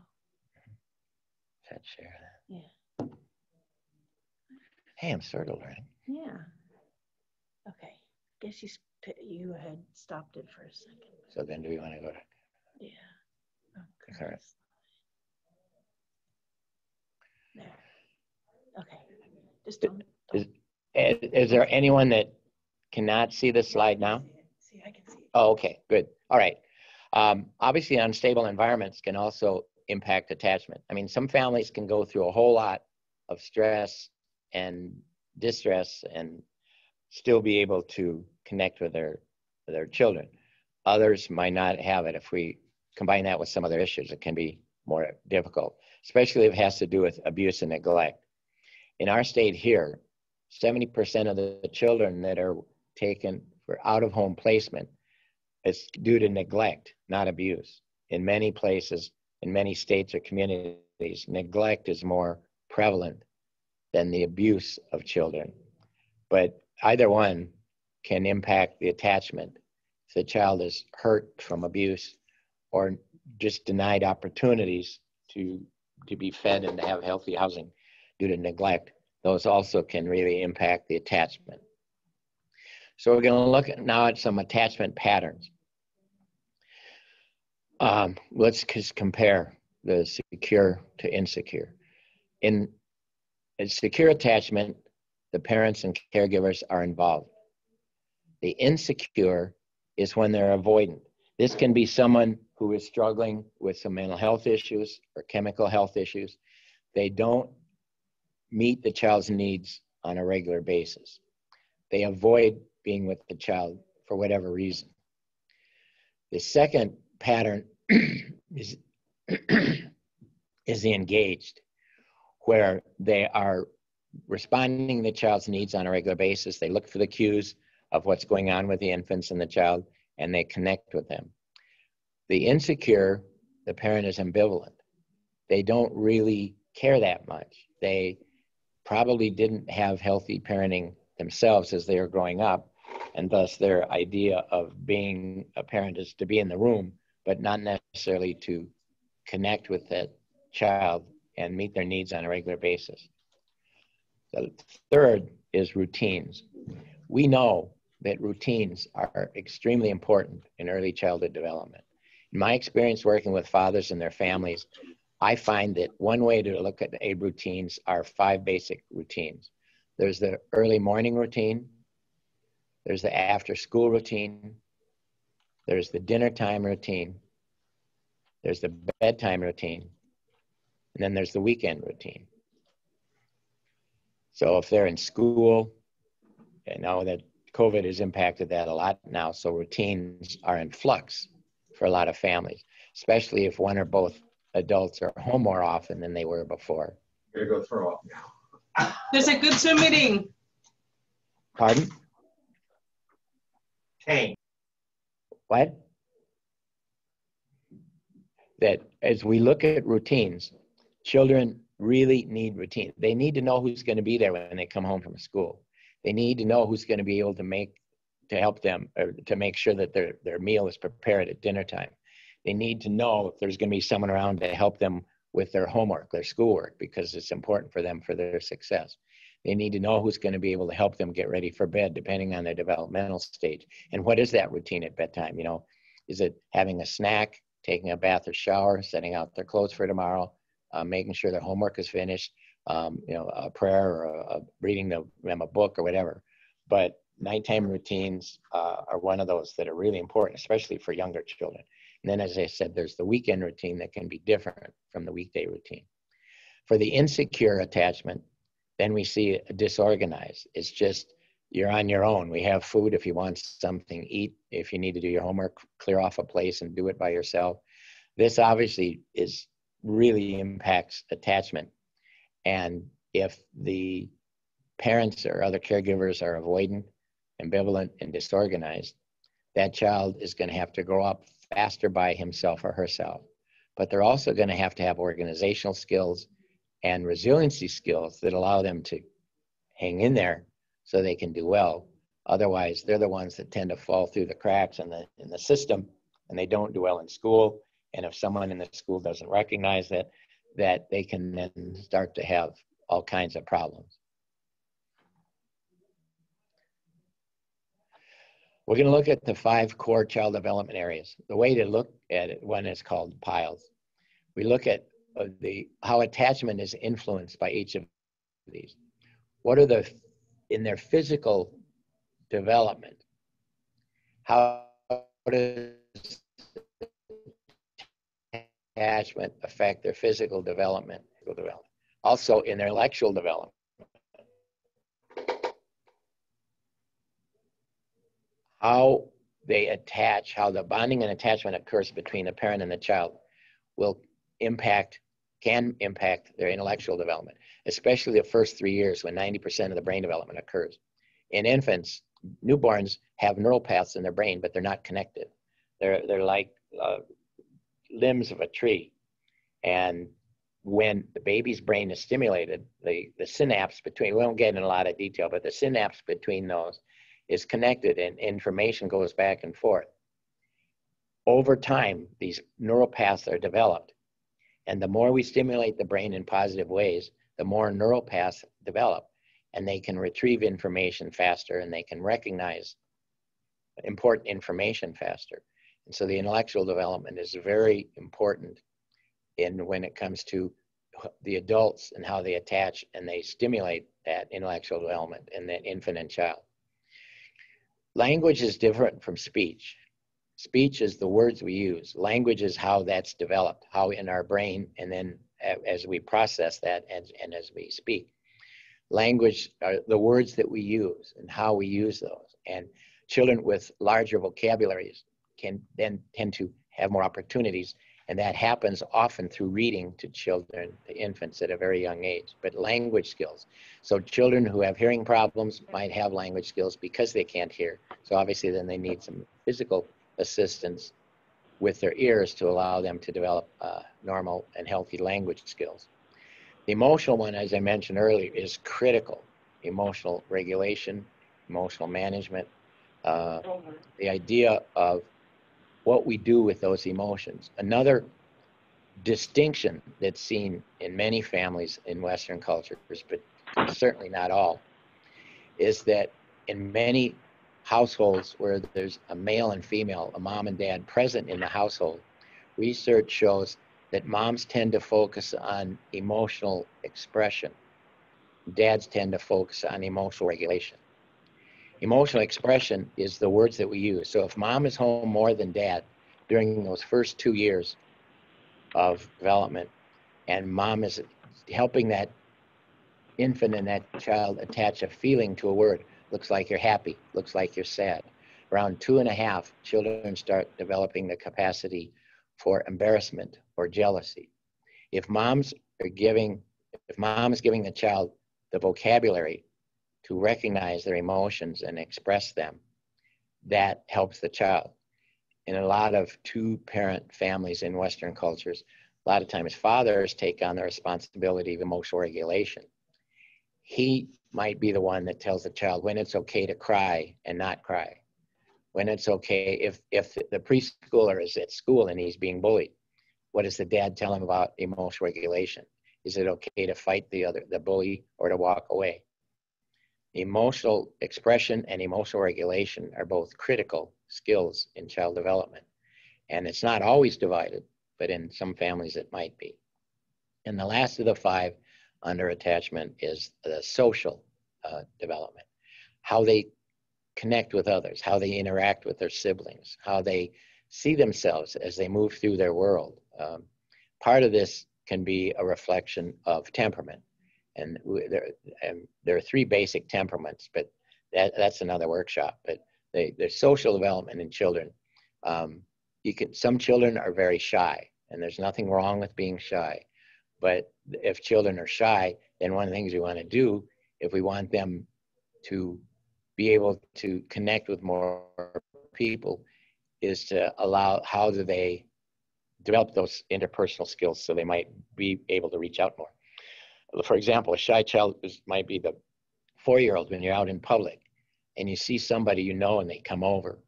Is that share that? Yeah. Hey, I'm sort of learning. Yeah. Okay. Guess you had stopped it for a second. So then do we want to go to? Yeah. Okay. Okay. There. Okay. Just don't. Is there anyone that cannot see the slide now? See, I can see it. Oh, okay, good. All right. Obviously, unstable environments can also impact attachment. I mean, some families can go through a whole lot of stress and distress and still be able to connect with their children. Others might not have it. If we combine that with some other issues, it can be more difficult, especially if it has to do with abuse and neglect. In our state here, 70% of the children that are taken for out-of-home placement is due to neglect, not abuse. In many places, in many states or communities, neglect is more prevalent than the abuse of children. But either one can impact the attachment. If the child is hurt from abuse or just denied opportunities to be fed and to have healthy housing due to neglect, those also can really impact the attachment. So we're going to look now at some attachment patterns. Let's just compare the secure to insecure. In a secure attachment, the parents and caregivers are involved. The insecure is when they're avoidant. This can be someone who is struggling with some mental health issues or chemical health issues. They don't meet the child's needs on a regular basis. They avoid being with the child for whatever reason. The second pattern is the engaged, where they are responding to the child's needs on a regular basis. They look for the cues of what's going on with the infants and the child, and they connect with them. The insecure, the parent is ambivalent. They don't really care that much. They probably didn't have healthy parenting themselves as they were growing up, and thus their idea of being a parent is to be in the room, but not necessarily to connect with that child and meet their needs on a regular basis. The third is routines. We know that routines are extremely important in early childhood development. In my experience working with fathers and their families, I find that one way to look at a routines are 5 basic routines. There's the early morning routine, there's the after school routine, there's the dinner time routine, there's the bedtime routine, and then there's the weekend routine. So if they're in school, I know that COVID has impacted that a lot now, so routines are in flux for a lot of families, especially if one or both adults are home more often than they were before. Gonna go throw up now. There's a good Zoom meeting. Pardon? Hey. What? That as we look at routines, children really need routine. They need to know who's going to be there when they come home from school. They need to know who's going to be able to help them, or to make sure that their meal is prepared at dinner time. They need to know if there's going to be someone around to help them with their homework, their schoolwork, because it's important for them for their success. They need to know who's going to be able to help them get ready for bed, depending on their developmental stage. And what is that routine at bedtime? You know, is it having a snack, taking a bath or shower, setting out their clothes for tomorrow, making sure their homework is finished, you know, a prayer or reading them a book or whatever. But nighttime routines are one of those that are really important, especially for younger children. And then, as I said, there's the weekend routine that can be different from the weekday routine. For the insecure attachment, then we see disorganized. It's just, you're on your own. We have food. If you want something, eat. If you need to do your homework, clear off a place and do it by yourself. This obviously really impacts attachment. And if the parents or other caregivers are avoidant, ambivalent, and disorganized, that child is going to have to grow up faster by himself or herself. But they're also going to have organizational skills and resiliency skills that allow them to hang in there so they can do well. Otherwise, they're the ones that tend to fall through the cracks in the system, and they don't do well in school. And if someone in the school doesn't recognize that they can then start to have all kinds of problems. We're going to look at the 5 core child development areas. The way to look at it, one is called piles. We look at how attachment is influenced by each of these. What are in their physical development, how does attachment affect their physical development? Also in their intellectual development. How they attach, how the bonding and attachment occurs between the parent and the child can impact their intellectual development, especially the first 3 years when 90% of the brain development occurs. In infants, newborns have neural paths in their brain, but they're not connected. They're like limbs of a tree. And when the baby's brain is stimulated, the synapse between, we won't get in a lot of detail, but the synapse between those is connected and information goes back and forth. Over time, these neural paths are developed. And the more we stimulate the brain in positive ways, the more neural paths develop, and they can retrieve information faster and they can recognize important information faster. And so the intellectual development is very important when it comes to the adults and how they attach and they stimulate that intellectual development in the infant and child. Language is different from speech. Speech is the words we use. Language is how that's developed, how in our brain, and then as we process that and as we speak. Language are the words that we use and how we use those. And children with larger vocabularies can then tend to have more opportunities, and that happens often through reading to children, to infants at a very young age, but language skills. So children who have hearing problems might have language skills because they can't hear. So obviously then they need some physical assistance with their ears to allow them to develop normal and healthy language skills. The emotional one, as I mentioned earlier, is critical. Emotional regulation, emotional management, the idea of what we do with those emotions. Another distinction that's seen in many families in Western cultures, but certainly not all, is that in many households where there's a male and female, a mom and dad present in the household, research shows that moms tend to focus on emotional expression. Dads tend to focus on emotional regulation. Emotional expression is the words that we use. So if mom is home more than dad during those first 2 years of development, and mom is helping that infant and that child attach a feeling to a word, looks like you're happy, looks like you're sad. Around 2.5, children start developing the capacity for embarrassment or jealousy. If mom is giving the child the vocabulary to recognize their emotions and express them, that helps the child. In a lot of 2-parent families in Western cultures, a lot of times fathers take on the responsibility of emotional regulation. He might be the one that tells the child when it's okay to cry and not cry. When it's okay, if the preschooler is at school and he's being bullied, what does the dad tell him about emotional regulation? Is it okay to fight the bully or to walk away? Emotional expression and emotional regulation are both critical skills in child development. And it's not always divided, but in some families it might be. And the last of the 5 under attachment is the social development. How they connect with others, how they interact with their siblings, how they see themselves as they move through their world. Part of this can be a reflection of temperament. And there are 3 basic temperaments, but that's another workshop. But the social development in children, some children are very shy, and there's nothing wrong with being shy. But if children are shy, then one of the things we want to do, if we want them to be able to connect with more people, is to allow, how do they develop those interpersonal skills so they might be able to reach out more. For example, a shy child might be the 4-year-old when you're out in public and you see somebody you know and they come over.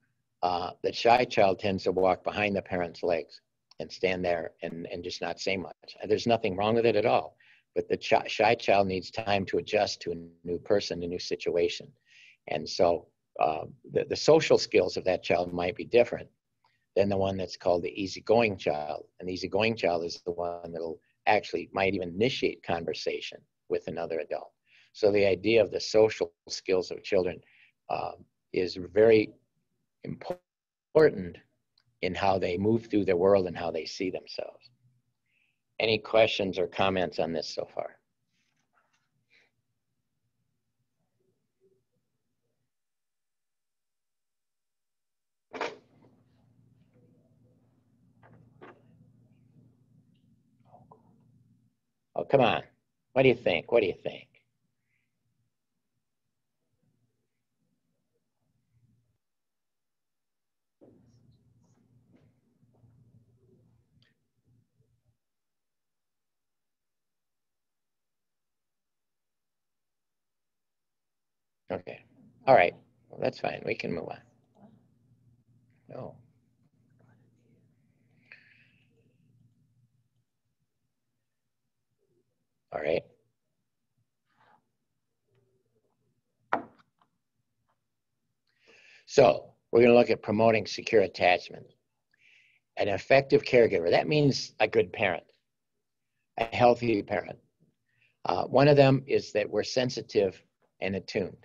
The shy child tends to walk behind the parent's legs and stand there and just not say much. There's nothing wrong with it at all, but the shy child needs time to adjust to a new person, a new situation. And so the social skills of that child might be different than the one that's called the easygoing child. And the easygoing child is the one that'll actually might even initiate conversation with another adult. So the idea of the social skills of children is very important in how they move through the world and how they see themselves. Any questions or comments on this so far? Oh, come on. What do you think? What do you think? Okay. All right. Well, that's fine. We can move on. No. All right. So we're going to look at promoting secure attachment. An effective caregiver, that means a good parent, a healthy parent. One of them is that we're sensitive and attuned.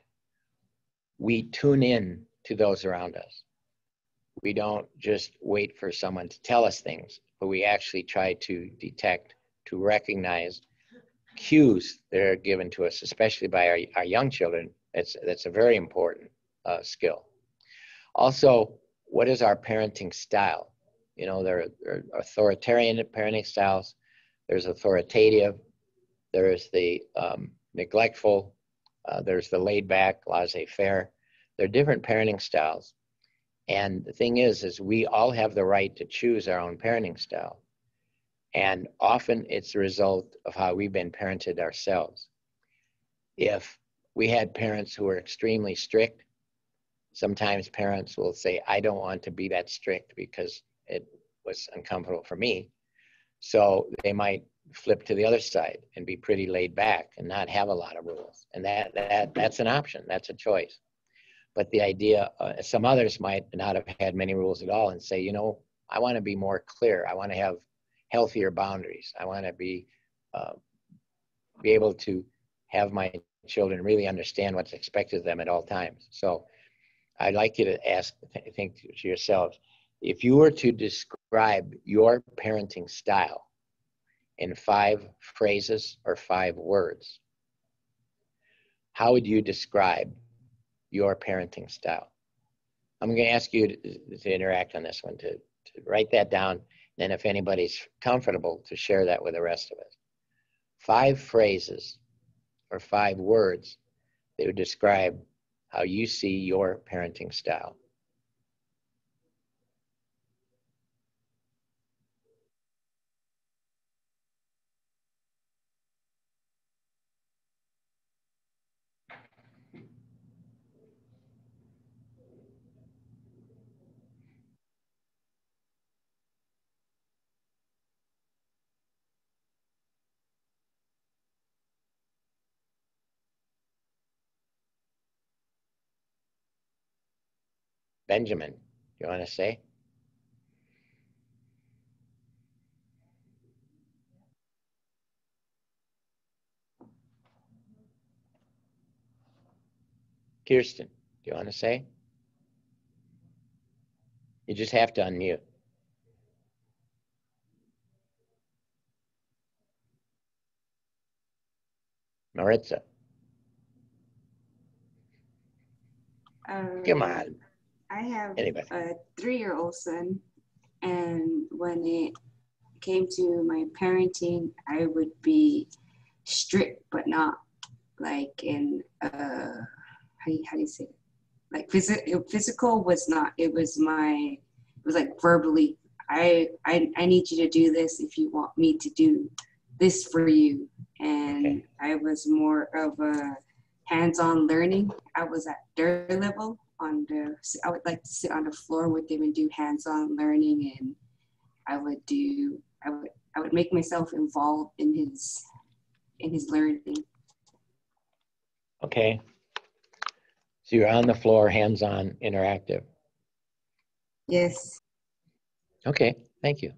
We tune in to those around us. We don't just wait for someone to tell us things, but we actually try to detect, to recognize cues that are given to us, especially by our young children. That's a very important skill. Also, what is our parenting style? You know, there are authoritarian parenting styles. There's authoritative. There is the neglectful. There's the laid back, laissez-faire. There are different parenting styles. And the thing is we all have the right to choose our own parenting style. And often it's the result of how we've been parented ourselves. If we had parents who were extremely strict, sometimes parents will say, I don't want to be that strict because it was uncomfortable for me. So they might flip to the other side and be pretty laid back and not have a lot of rules. And that's an option. That's a choice. But the idea, some others might not have had many rules at all and say, you know, I want to be more clear. I want to have healthier boundaries. I want to be able to have my children really understand what's expected of them at all times. So I'd like you to think to yourselves, if you were to describe your parenting style in 5 phrases or 5 words, how would you describe your parenting style? I'm going to ask you to interact on this one, to write that down, and then if anybody's comfortable, to share that with the rest of us. 5 phrases or 5 words that would describe how you see your parenting style. Benjamin, you want to say? Kirsten, do you want to say? You just have to unmute. Maritza. Come on. I have Anybody. a 3-year-old son, and when it came to my parenting, I would be strict, but not like in how do you say it? Like physical was not. It was like verbally. I need you to do this if you want me to do this for you. And Okay. I was more of a hands-on learning. I was at their level I would like to sit on the floor with them and do hands-on learning, and I would make myself involved in his learning. Okay. So you're on the floor, hands-on, interactive. Yes. Okay, thank you.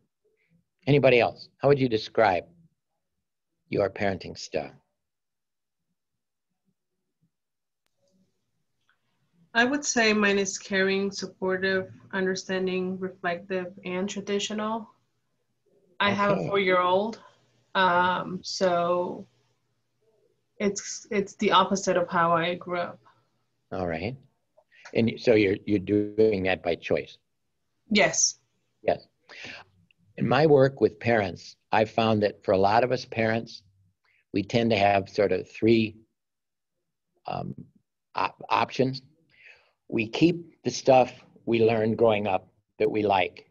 Anybody else? How would you describe your parenting style? I would say mine is caring, supportive, understanding, reflective, and traditional. I have a Okay. 4-year-old, so it's the opposite of how I grew up. All right. And so you're doing that by choice? Yes. Yes. In my work with parents, I found that for a lot of us parents, we tend to have sort of three options. We keep the stuff we learned growing up that we like.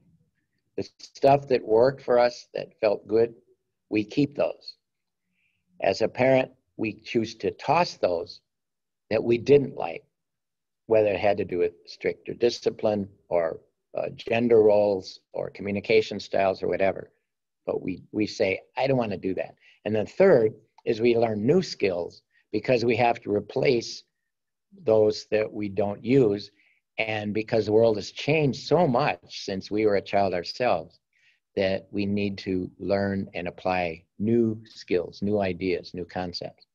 The stuff that worked for us, that felt good, we keep those. As a parent, we choose to toss those that we didn't like, whether it had to do with stricter discipline or gender roles or communication styles or whatever. But we say, I don't want to do that. And then third is we learn new skills because we have to replace those that we don't use. And because the world has changed so much since we were a child ourselves, that we need to learn and apply new skills, new ideas, new concepts.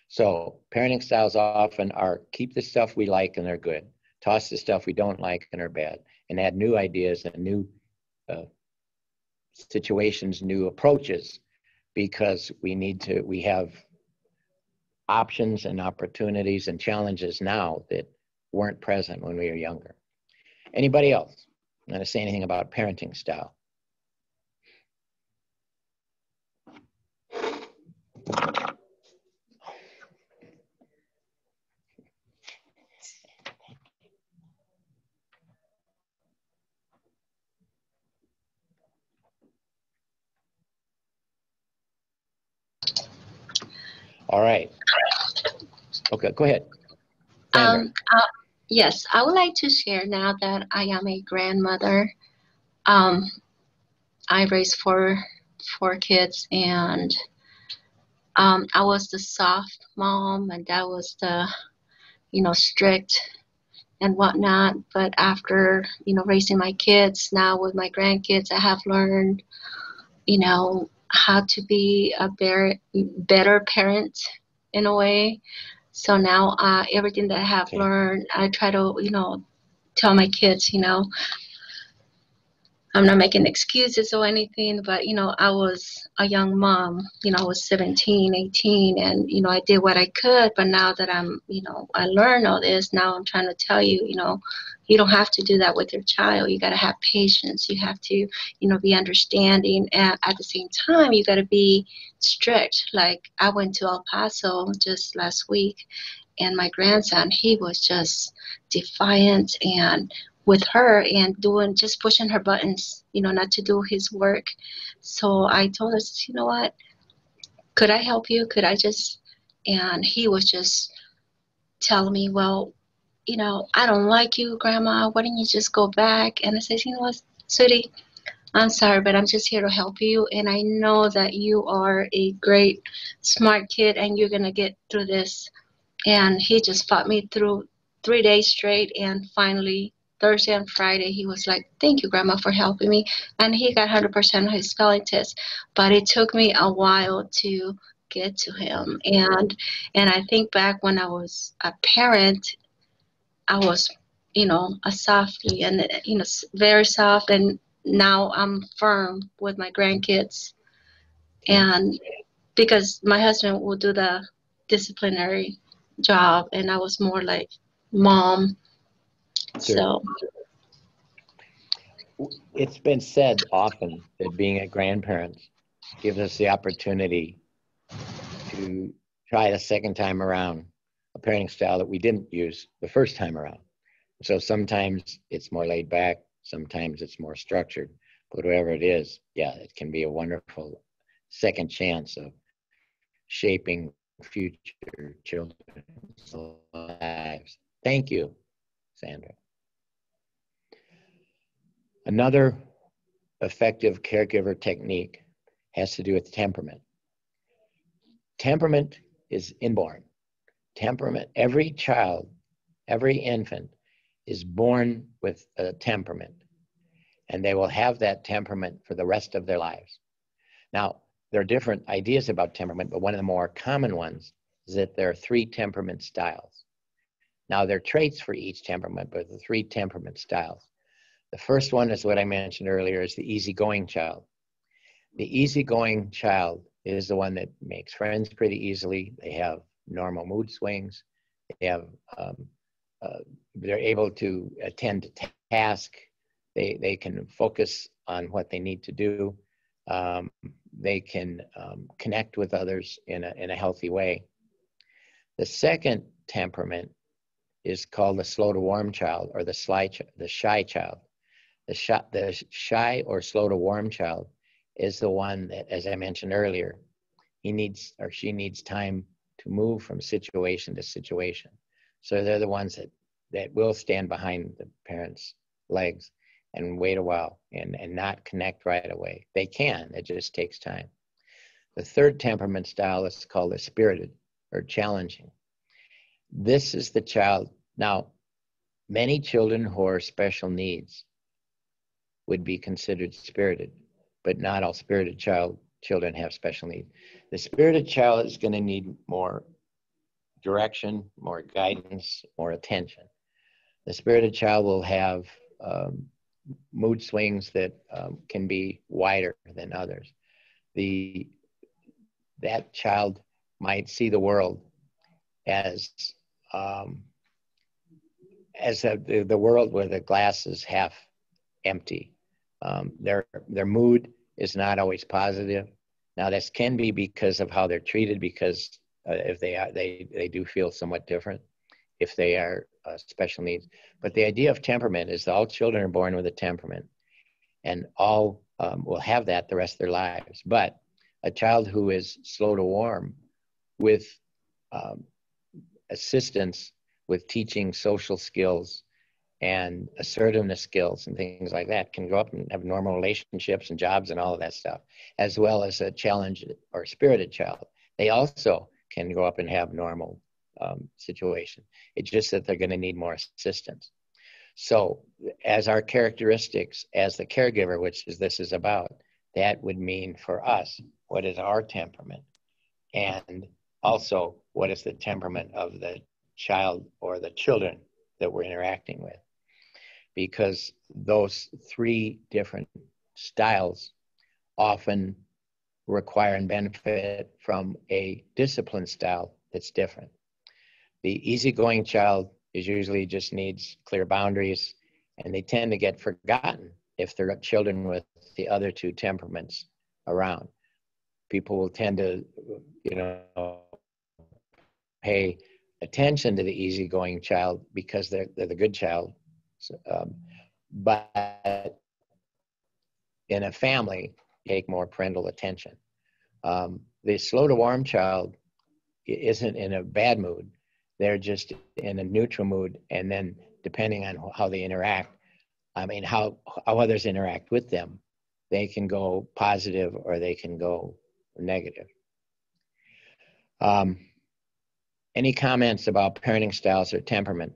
So parenting styles often are keep the stuff we like and they're good, toss the stuff we don't like and are bad, and add new ideas and new situations, new approaches, because we have options and opportunities and challenges now that weren't present when we were younger. Anybody else want to say anything about parenting style? All right. Okay, go ahead. Sandra. Yes, I would like to share now that I am a grandmother. I raised four kids, and I was the soft mom, and that was the, strict and whatnot. But after, raising my kids, now with my grandkids, I have learned, how to be a better parent in a way. So now everything that I have learned, I try to, tell my kids, I'm not making excuses or anything, but, I was a young mom, I was 17, 18, and, I did what I could. But now that I'm, I learned all this, now I'm trying to tell you, you don't have to do that with your child. You got to have patience. You have to, be understanding. And at the same time, you got to be strict. Like I went to El Paso just last week, and my grandson, he was just defiant and with her and just pushing her buttons, not to do his work. So I told her, you know what, could I help you? Could I just, and he was just telling me, well, I don't like you, Grandma. Why don't you just go back? And I said, you know what, sweetie, I'm sorry, but I'm just here to help you. And I know that you are a great, smart kid and you're going to get through this. And he just fought me through 3 days straight. And finally, Thursday and Friday, he was like, thank you, Grandma, for helping me. And he got 100% of his spelling test. But it took me a while to get to him. And I think back when I was a parent, I was, a softie and, very soft. And now I'm firm with my grandkids. And because my husband will do the disciplinary job, and I was more like mom. Sure. So it's been said often that being a grandparent gives us the opportunity to try a second time around a parenting style that we didn't use the first time around. So sometimes it's more laid back, sometimes it's more structured, but whatever it is, yeah, it can be a wonderful second chance of shaping future children's lives. Thank you, Sandra. Another effective caregiver technique has to do with temperament. Temperament is inborn. Temperament, every child Every infant is born with a temperament, and they will have that temperament for the rest of their lives. Now, there are different ideas about temperament, but one of the more common ones is that there are 3 temperament styles. Now, there are traits for each temperament, but the 3 temperament styles. The first one is what I mentioned earlier, is the easygoing child. The easygoing child is the one that makes friends pretty easily. They have normal mood swings. They have, they're able to attend to task. They can focus on what they need to do. They can connect with others in a healthy way. The second temperament is called the slow to warm child, or the shy child. The shy or slow to warm child is the one that, as I mentioned earlier, he needs or she needs time to move from situation to situation. So they're the ones that will stand behind the parents' legs and wait a while and not connect right away. They can, it just takes time. The third temperament style is called the spirited or challenging. This is the child. Now, many children who are special needs would be considered spirited, but not all spirited children have special needs. The spirited child is going to need more direction, more guidance, more attention. The spirited child will have mood swings that can be wider than others. That child might see the world as the world where the glass is half empty. Their mood is not always positive. Now, this can be because of how they're treated, because if they do feel somewhat different if they are special needs. But the idea of temperament is that all children are born with a temperament, and all will have that the rest of their lives. But a child who is slow to warm, with assistance with teaching social skills and assertiveness skills and things like that, can grow up and have normal relationships and jobs and all of that stuff, as well as a challenged or spirited child. They also can grow up and have normal situation. It's just that they're going to need more assistance. So as our characteristics as the caregiver, which this is about, that would mean for us, what is our temperament? And also, what is the temperament of the child or the children that we're interacting with? Because those 3 different styles often require and benefit from a discipline style that's different. The easygoing child usually just needs clear boundaries, and they tend to get forgotten if they're children with the other 2 temperaments around. People will tend to, pay attention to the easygoing child because they're the good child. But in a family, take more parental attention. The slow to warm child isn't in a bad mood. They're just in a neutral mood, and then depending on how they interact, how others interact with them, they can go positive or they can go negative. Any comments about parenting styles or temperament?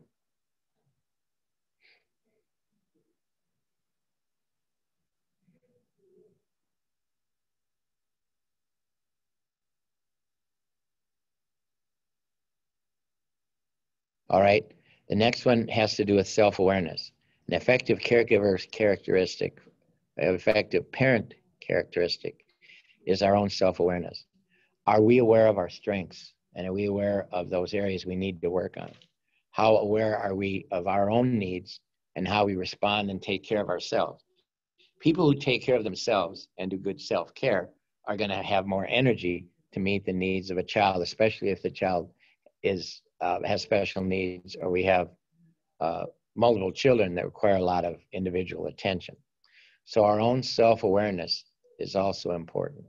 All right, the next one has to do with self-awareness. An effective caregiver's characteristic, an effective parent characteristic, is our own self-awareness. Are we aware of our strengths? And are we aware of those areas we need to work on? How aware are we of our own needs and how we respond and take care of ourselves? People who take care of themselves and do good self-care are going to have more energy to meet the needs of a child, especially if the child has special needs, or we have multiple children that require a lot of individual attention. So our own self-awareness is also important.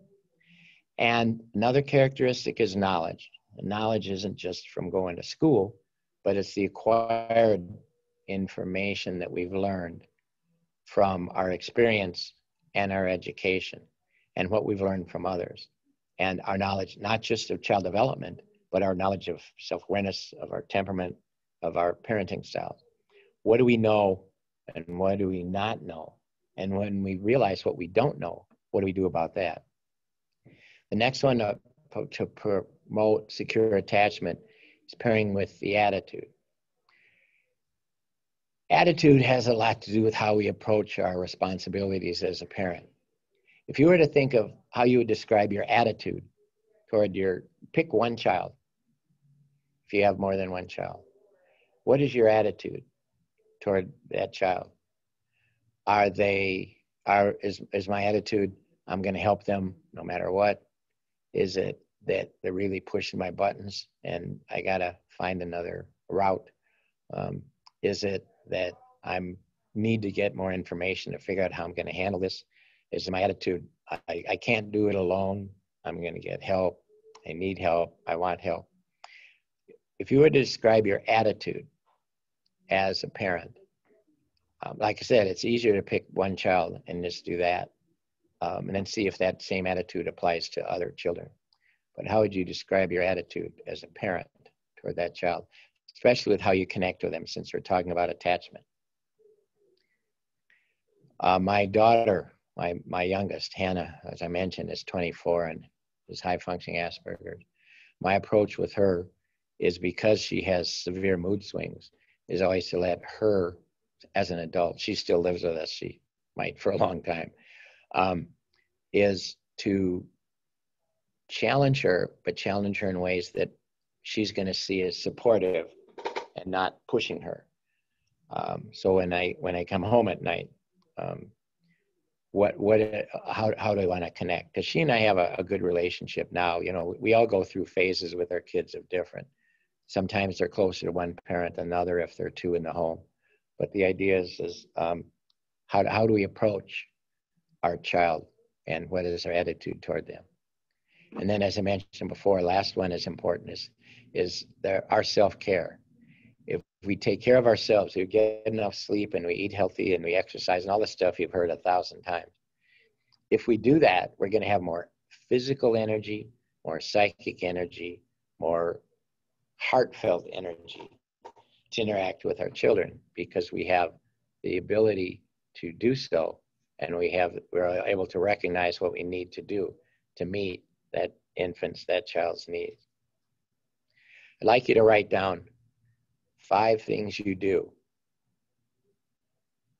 And another characteristic is knowledge. Knowledge isn't just from going to school, but it's the acquired information that we've learned from our experience and our education and what we've learned from others. And our knowledge, not just of child development, but our knowledge of self-awareness, of our temperament, of our parenting styles. What do we know and what do we not know? And when we realize what we don't know, what do we do about that? The next one to promote secure attachment is pairing with the attitude. Attitude has a lot to do with how we approach our responsibilities as a parent. If you were to think of how you would describe your attitude toward pick one child, if you have more than one child, what is your attitude toward that child? Is my attitude, I'm going to help them no matter what? Is it that they're really pushing my buttons and I got to find another route? Is it that I need to get more information to figure out how I'm going to handle this? Is my attitude, I can't do it alone. I'm going to get help. I need help. I want help. If you were to describe your attitude as a parent, like I said, it's easier to pick one child and just do that, and then see if that same attitude applies to other children. But how would you describe your attitude as a parent toward that child, especially with how you connect with them, since we're talking about attachment? My daughter, my youngest, Hannah, as I mentioned, is 24 and is high-functioning Asperger's. My approach with her is, because she has severe mood swings, is always to let her, as an adult, she still lives with us, she might for a long time, is to challenge her, but challenge her in ways that she's going to see as supportive and not pushing her. So when I come home at night, how do I want to connect? Because she and I have a good relationship now. You know, we all go through phases with our kids of different. Sometimes they're closer to one parent than another if they're two in the home. But the idea is how do we approach our child and what is our attitude toward them? And then, as I mentioned before, last one is important, is our self-care. If we take care of ourselves, we get enough sleep and we eat healthy and we exercise and all the stuff you've heard 1,000 times. If we do that, we're going to have more physical energy, more psychic energy, more heartfelt energy to interact with our children, because we have the ability to do so, and we're able to recognize what we need to do to meet that child's needs. I'd like you to write down 5 things you do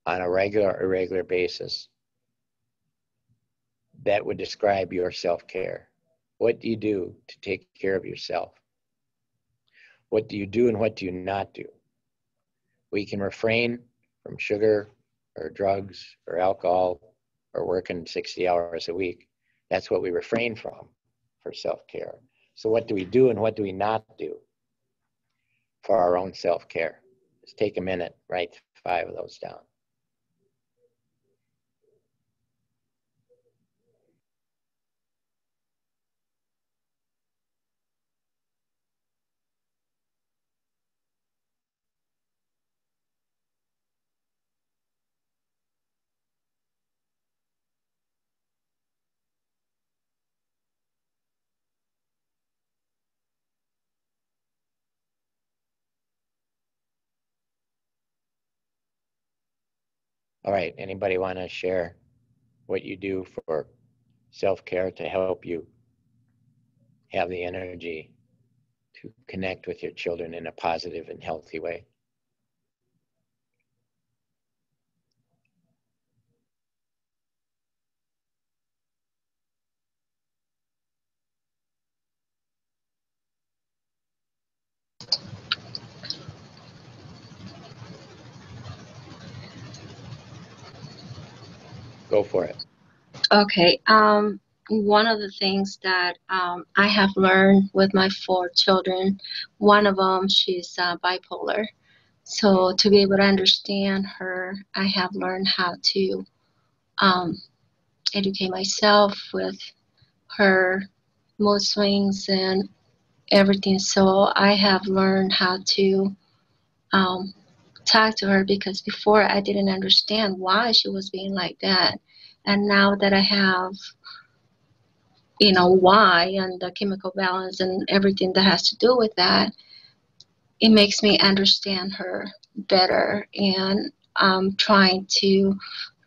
on a regular or irregular basis that would describe your self-care. What do you do to take care of yourself? What do you do and what do you not do? We can refrain from sugar or drugs or alcohol or working 60 hours a week. That's what we refrain from for self-care. So what do we do and what do we not do for our own self-care? Just take a minute, write 5 of those down. All right, anybody want to share what you do for self-care to help you have the energy to connect with your children in a positive and healthy way? Go for it. Okay. One of the things that I have learned with my 4 children, one of them, she's bipolar. So to be able to understand her, I have learned how to educate myself with her mood swings and everything. So I have learned how to talk to her, because before I didn't understand why she was being like that. And now that I have, why and the chemical balance and everything that has to do with that, it makes me understand her better, and trying to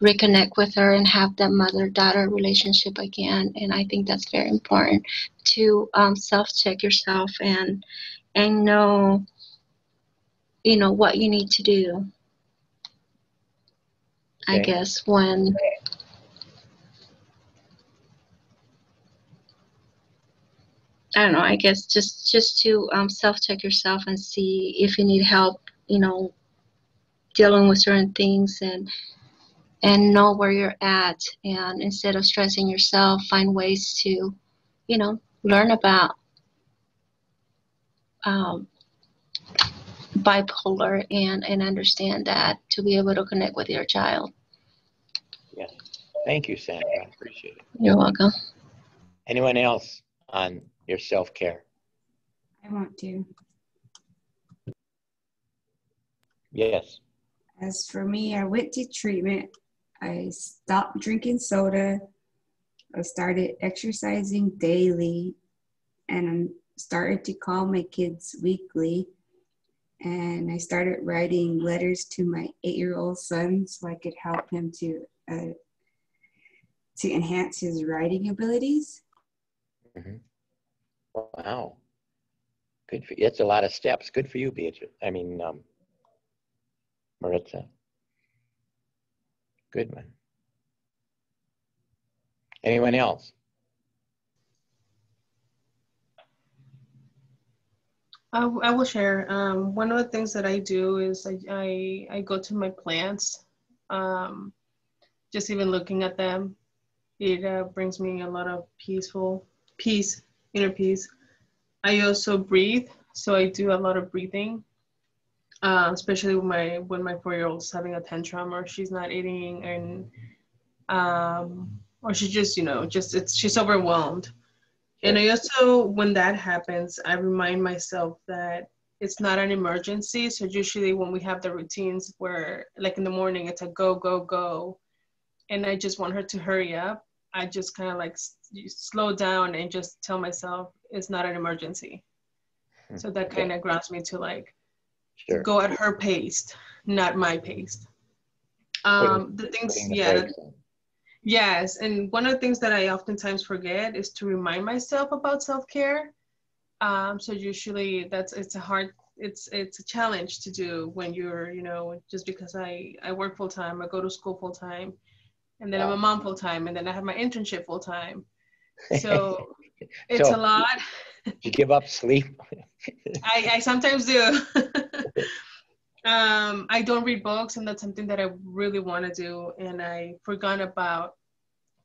reconnect with her and have that mother-daughter relationship again. And I think that's very important to self-check yourself and know, you know, what you need to do. I Okay. guess when I don't know, I guess just to self-check yourself and see if you need help, you know, dealing with certain things, and know where you're at, and instead of stressing yourself, find ways to, you know, learn about bipolar and understand that to be able to connect with your child. Yes. Thank you, Sandra. I appreciate it. You're welcome. Anyone else on your self-care? I want to. Yes. As for me, I went to treatment. I stopped drinking soda. I started exercising daily, and I started to call my kids weekly. And I started writing letters to my 8-year-old son so I could help him to enhance his writing abilities. Mm-hmm. Wow. Good for you. That's a lot of steps. Good for you, Beatrice. I mean, Maritza. Good one. Anyone else? I will share. One of the things that I do is I go to my plants. Just even looking at them, it brings me a lot of peace, inner peace. I also breathe, so I do a lot of breathing, especially when my 4-year-old is having a tantrum, or she's not eating, and or she just, you know, she's overwhelmed. And I also, when that happens, I remind myself that it's not an emergency. So usually when we have the routines where, like in the morning, it's a go, go, go, and I just want her to hurry up, I just kind of like slow down and just tell myself it's not an emergency. So that kind of grounds me to like to go at her pace, not my pace. The things, yes, and one of the things that I oftentimes forget is to remind myself about self-care. So usually it's a challenge to do when you're, you know, just because I work full time, I go to school full time, and then I'm a mom full time, and then I have my internship full time. So it's a lot. You give up sleep? I sometimes do. I don't read books, and that's something that I really want to do, and I forgot about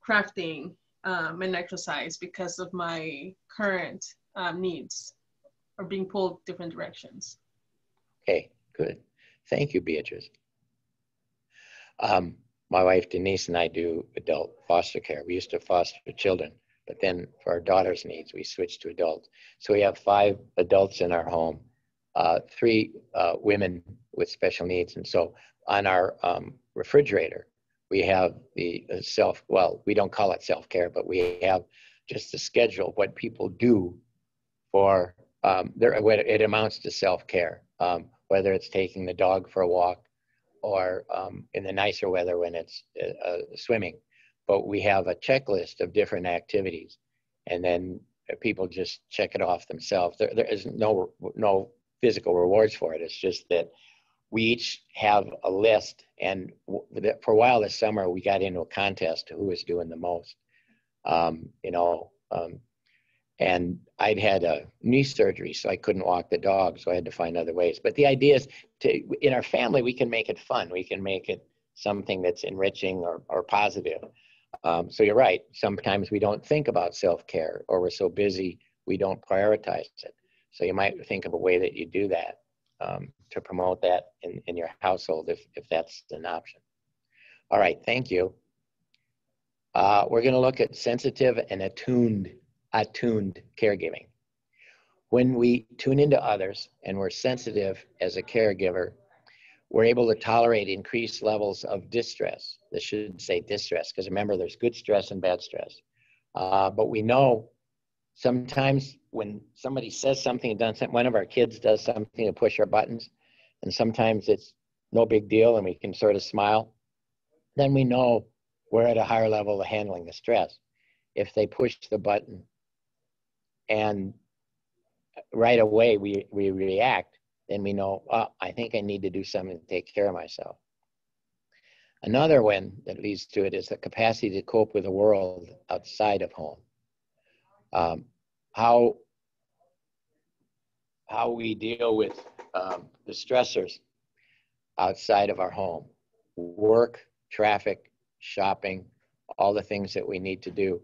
crafting and exercise because of my current needs, or being pulled different directions. Okay, good. Thank you, Beatrice. My wife Denise and I do adult foster care. We used to foster children, but then for our daughter's needs, we switched to adults. So we have 5 adults in our home, 3 women with special needs. And so on our refrigerator, we have the well, we don't call it self-care, but we have just the schedule of what people do for, it amounts to self-care, whether it's taking the dog for a walk, or in the nicer weather when it's swimming. But we have a checklist of different activities, and then people just check it off themselves. There is no physical rewards for it. It's just that we each have a list, and for a while this summer, we got into a contest to who was doing the most. And I'd had a knee surgery, so I couldn't walk the dog, so I had to find other ways. But the idea is in our family, we can make it fun. We can make it something that's enriching or positive. So you're right. Sometimes we don't think about self-care, or we're so busy, we don't prioritize it. So you might think of a way that you do that to promote that in your household, if that's an option. All right, thank you. We're going to look at sensitive and attuned caregiving. When we tune into others and we're sensitive as a caregiver, we're able to tolerate increased levels of distress. This should say distress, because remember, there's good stress and bad stress. But we know sometimes when somebody says something, one of our kids does something to push our buttons, and sometimes it's no big deal and we can sort of smile, then we know we're at a higher level of handling the stress. If they push the button and right away we react, then we know, oh, I think I need to do something to take care of myself. Another one that leads to it is the capacity to cope with the world outside of home. How we deal with the stressors outside of our home, work, traffic, shopping, all the things that we need to do.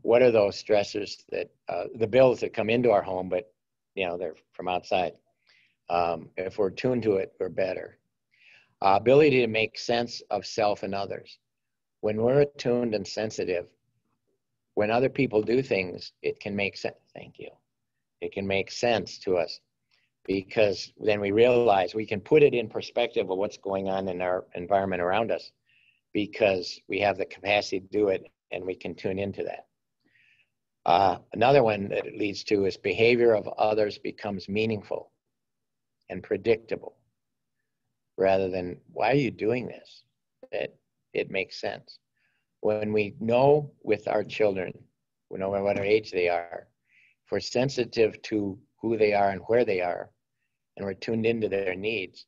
What are those stressors that, the bills that come into our home, but they're from outside. If we're tuned to it, we're better. Ability to make sense of self and others. When we're attuned and sensitive, when other people do things, it can make sense. Thank you. It can make sense to us because then we realize we can put it in perspective of what's going on in our environment around us because we have the capacity to do it and we can tune into that. Another one that it leads to is behavior of others becomes meaningful and predictable rather than, why are you doing this? It makes sense. When we know with our children, we know what our age they are, if we're sensitive to who they are and where they are, and we're tuned into their needs,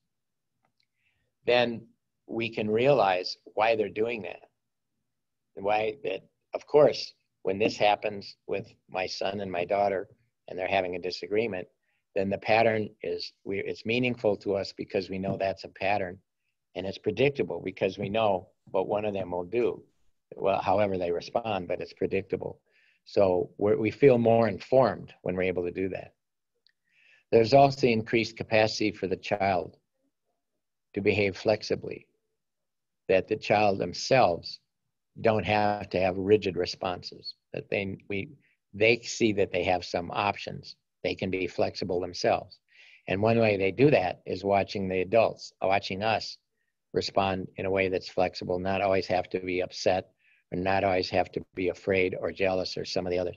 then we can realize why they're doing that. Why that, of course, when this happens with my son and my daughter and they're having a disagreement, then the pattern is, it's meaningful to us because we know that's a pattern, and it's predictable because we know what one of them will do, well, however they respond, but it's predictable. So we feel more informed when we're able to do that. There's also increased capacity for the child to behave flexibly, that the child themselves don't have to have rigid responses, that they see that they have some options. They can be flexible themselves. And one way they do that is watching the adults, watching us respond in a way that's flexible, not always have to be upset or not always have to be afraid or jealous or some of the others.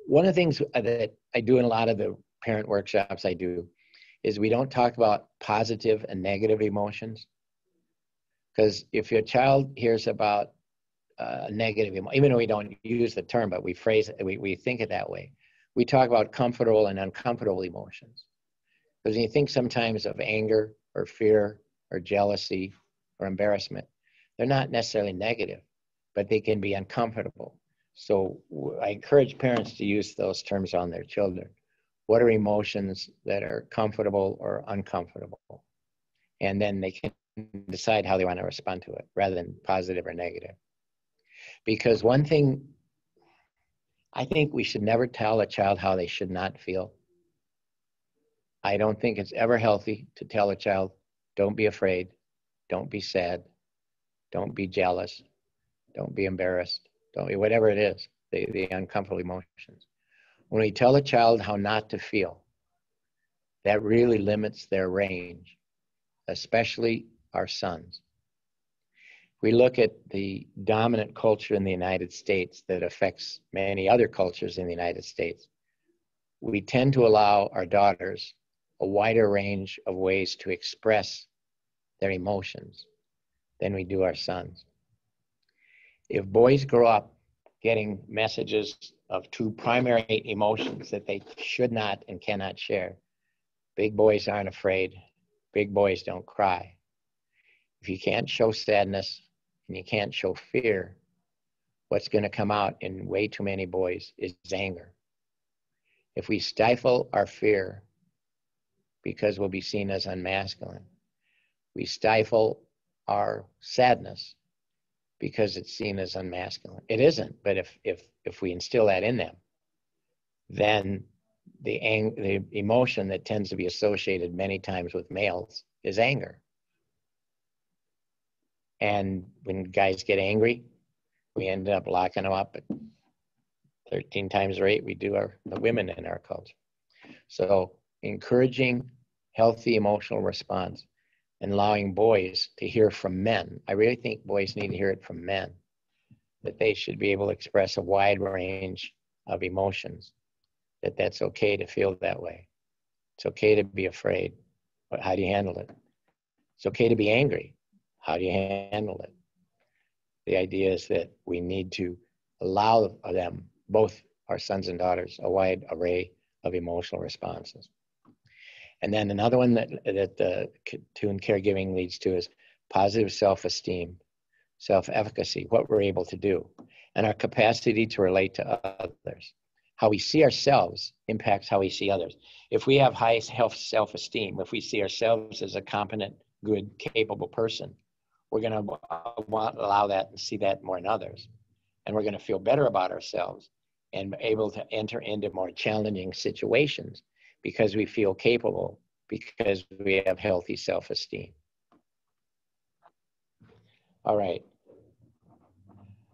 One of the things that I do in a lot of the parent workshops I do is we don't talk about positive and negative emotions. Because if your child hears about negative emotion, even though we don't use the term, but we phrase it, we think it that way. We talk about comfortable and uncomfortable emotions. Because when you think sometimes of anger or fear or jealousy or embarrassment, they're not necessarily negative, but they can be uncomfortable. So I encourage parents to use those terms on their children. What are emotions that are comfortable or uncomfortable? And then they can decide how they want to respond to it rather than positive or negative. Because one thing, I think we should never tell a child how they should not feel. I don't think it's ever healthy to tell a child, don't be afraid, don't be sad, don't be jealous, don't be embarrassed, don't be whatever it is, the uncomfortable emotions. When we tell a child how not to feel, that really limits their range, especially our sons. We look at the dominant culture in the United States that affects many other cultures in the United States. We tend to allow our daughters a wider range of ways to express their emotions than we do our sons. If boys grow up getting messages of two primary emotions that they should not and cannot share, big boys aren't afraid, big boys don't cry. If you can't show sadness and you can't show fear, what's going to come out in way too many boys is anger. If we stifle our fear because we'll be seen as unmasculine, we stifle our sadness because it's seen as unmasculine. It isn't, but if we instill that in them, then the emotion that tends to be associated many times with males is anger. And when guys get angry, we end up locking them up at 13 times the rate we do the women in our culture. So encouraging healthy emotional response and allowing boys to hear from men. I really think boys need to hear it from men, that they should be able to express a wide range of emotions that that's okay to feel that way. It's okay to be afraid, but how do you handle it? It's okay to be angry. How do you handle it? The idea is that we need to allow them, both our sons and daughters, a wide array of emotional responses. And then another one that Tune caregiving leads to is positive self-esteem, self-efficacy, what we're able to do, and our capacity to relate to others. How we see ourselves impacts how we see others. If we have high self-esteem, if we see ourselves as a competent, good, capable person, we're going to allow that and see that more in others. And we're going to feel better about ourselves and able to enter into more challenging situations because we feel capable, because we have healthy self-esteem. All right.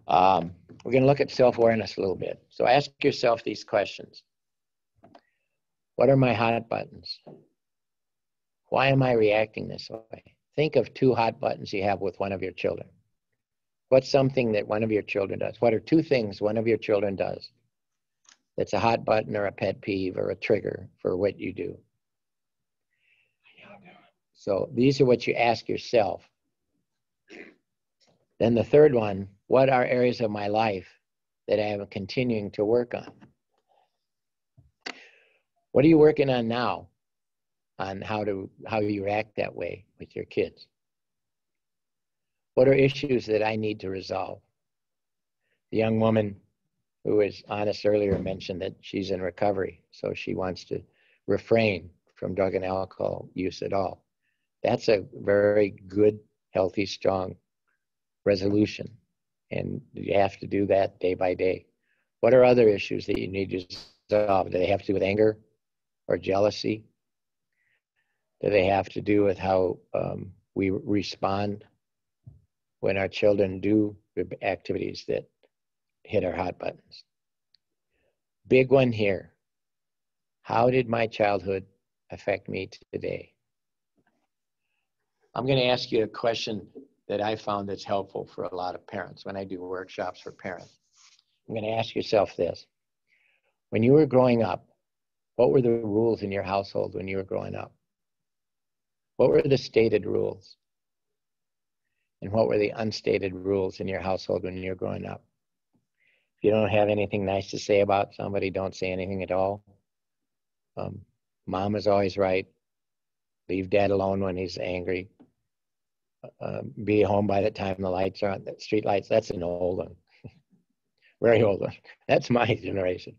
We're going to look at self-awareness a little bit. So ask yourself these questions. What are my hot buttons? Why am I reacting this way? Think of 2 hot buttons you have with one of your children. What's something that one of your children does? What are 2 things one of your children does that's a hot button or a pet peeve or a trigger for what you do? So these are what you ask yourself. Then the third one, what are areas of my life that I am continuing to work on? What are you working on now on how you react that way with your kids? What are issues that I need to resolve? The young woman who was honest earlier mentioned that she's in recovery, so she wants to refrain from drug and alcohol use at all. That's a very good, healthy, strong resolution, and you have to do that day by day. What are other issues that you need to resolve? Do they have to do with anger or jealousy? Do they have to do with how we respond when our children do activities that hit our hot buttons? Big one here. How did my childhood affect me today? I'm going to ask you a question that I found that's helpful for a lot of parents when I do workshops for parents. I'm going to ask yourself this. When you were growing up, what were the rules in your household when you were growing up? What were the stated rules? And what were the unstated rules in your household when you were growing up? If you don't have anything nice to say about somebody, don't say anything at all. Mom is always right. Leave dad alone when he's angry. Be home by the time the lights are on, the street lights. That's an old one. Very old one. That's my generation.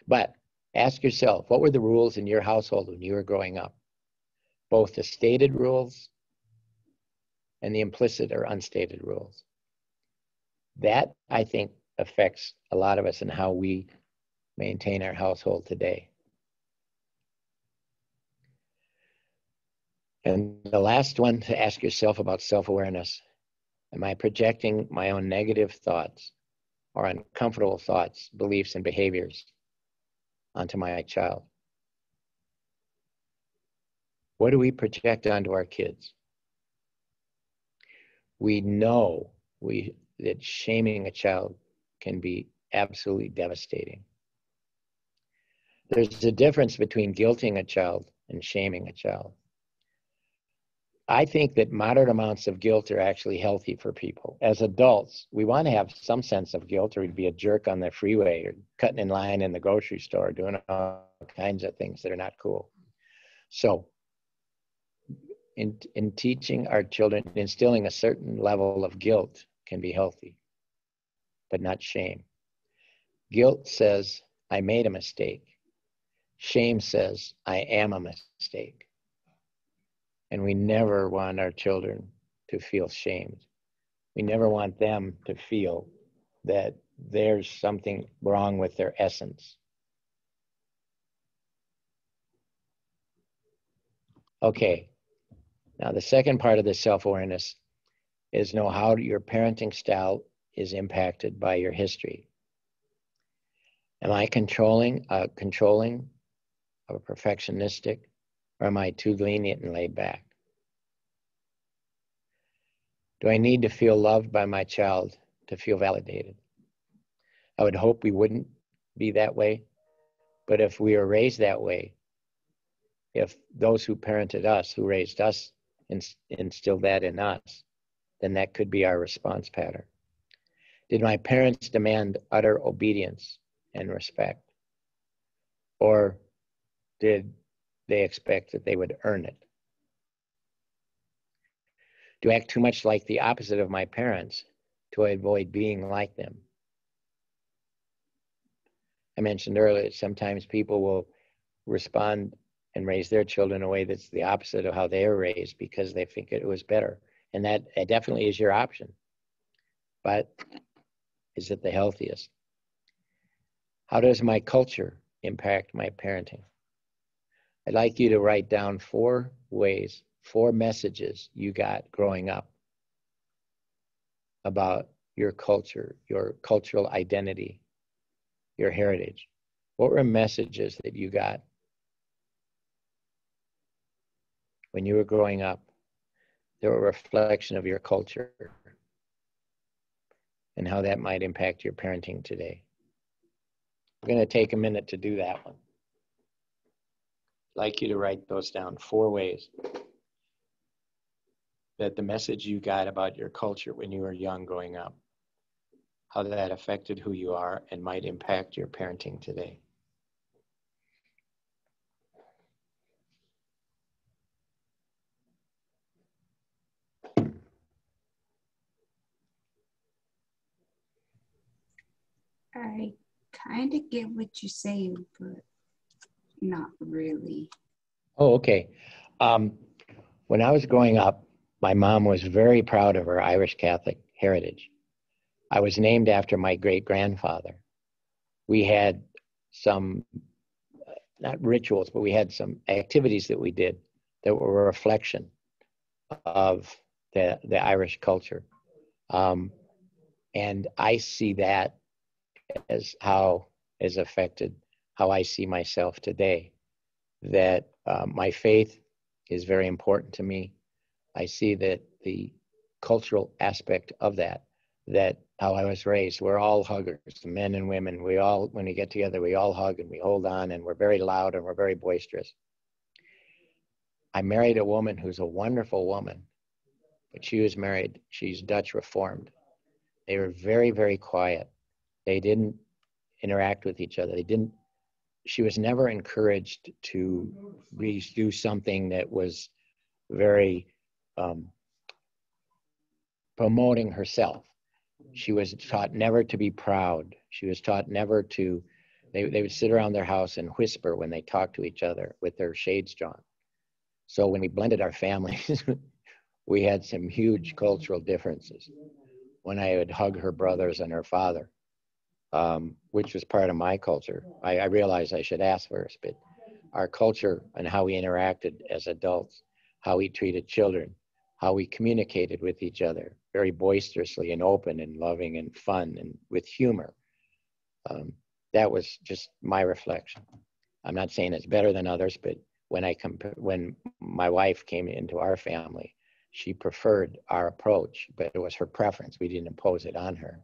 But ask yourself, what were the rules in your household when you were growing up? Both the stated rules and the implicit or unstated rules. That, I think, affects a lot of us in how we maintain our household today. And the last one to ask yourself about self-awareness. Am I projecting my own negative thoughts or uncomfortable thoughts, beliefs, and behaviors onto my child? What do we project onto our kids? We know that shaming a child can be absolutely devastating. There's a difference between guilting a child and shaming a child. I think that moderate amounts of guilt are actually healthy for people. As adults, we want to have some sense of guilt, or we'd be a jerk on the freeway or cutting in line in the grocery store, doing all kinds of things that are not cool. So in teaching our children, instilling a certain level of guilt can be healthy, but not shame. Guilt says, I made a mistake. Shame says, I am a mistake. And we never want our children to feel shamed. We never want them to feel that there's something wrong with their essence. Okay, now the second part of the self-awareness is know how your parenting style is impacted by your history. Am I controlling, or perfectionistic, or am I too lenient and laid back? Do I need to feel loved by my child to feel validated? I would hope we wouldn't be that way, But if we are raised that way, if those who parented us, who raised us, instilled that in us, then that could be our response pattern. Did my parents demand utter obedience and respect? Or did they expect that they would earn it? Do I act too much like the opposite of my parents to avoid being like them? I mentioned earlier that sometimes people will respond and raise their children in a way that's the opposite of how they were raised because they think it was better. And that definitely is your option. But is it the healthiest? How does my culture impact my parenting? I'd like you to write down 4 ways, 4 messages you got growing up about your culture, your cultural identity, your heritage. What were messages that you got when you were growing up that were a reflection of your culture and how that might impact your parenting today? We're going to take a minute to do that one. I'd like you to write those down, 4 ways that the message you got about your culture when you were young growing up, how that affected who you are and might impact your parenting today. I kind of get what you're saying, but not really. Oh, okay. When I was growing up, my mom was very proud of her Irish Catholic heritage. I was named after my great-grandfather. We had some, not rituals, but we had some activities that we did that were a reflection of the Irish culture. And I see that as how has affected how I see myself today. That my faith is very important to me. I see that the cultural aspect of that how I was raised, we're all huggers, men and women. We all, when we get together, we all hug and we hold on and we're very loud and we're very boisterous. I married a woman who's a wonderful woman, but she was married, she's Dutch Reformed. They were very, very quiet. They didn't interact with each other. She was never encouraged to do something that was very promoting herself. She was taught never to be proud. She was taught never to, they would sit around their house and whisper when they talked to each other with their shades drawn. So when we blended our families, we had some huge cultural differences. When I would hug her brothers and her father, which was part of my culture, I realized I should ask first, but our culture and how we interacted as adults, how we treated children, how we communicated with each other, very boisterously and open and loving and fun and with humor. That was just my reflection. I'm not saying it's better than others, but when my wife came into our family, she preferred our approach, but it was her preference. We didn't impose it on her.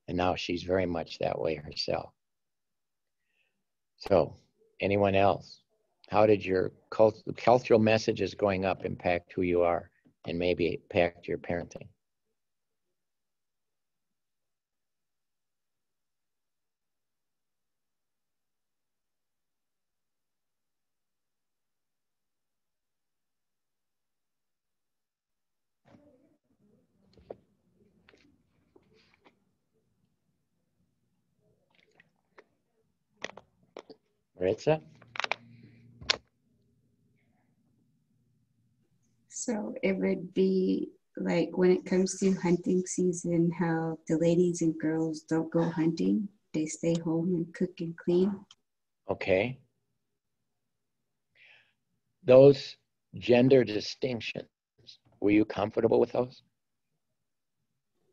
And now she's very much that way herself. So, anyone else? How did your cultural messages growing up impact who you are and maybe impact your parenting? Maritza? So it would be like when it comes to hunting season, how the ladies and girls don't go hunting. They stay home and cook and clean. Okay. Those gender distinctions, were you comfortable with those?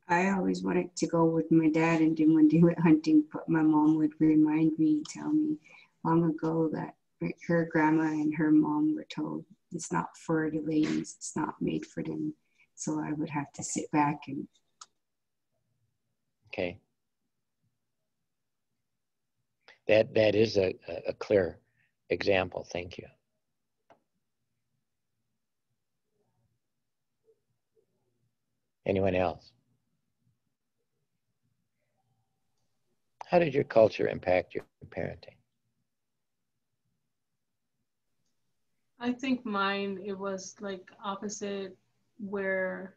I always wanted to go with my dad and do one day with hunting, but my mom would remind me, tell me long ago that her grandma and her mom were told it's not for the ladies, it's not made for them. So I would have to sit back and. Okay. That is a clear example. Thank you. Anyone else? How did your culture impact your parenting? I think mine, it was like opposite, where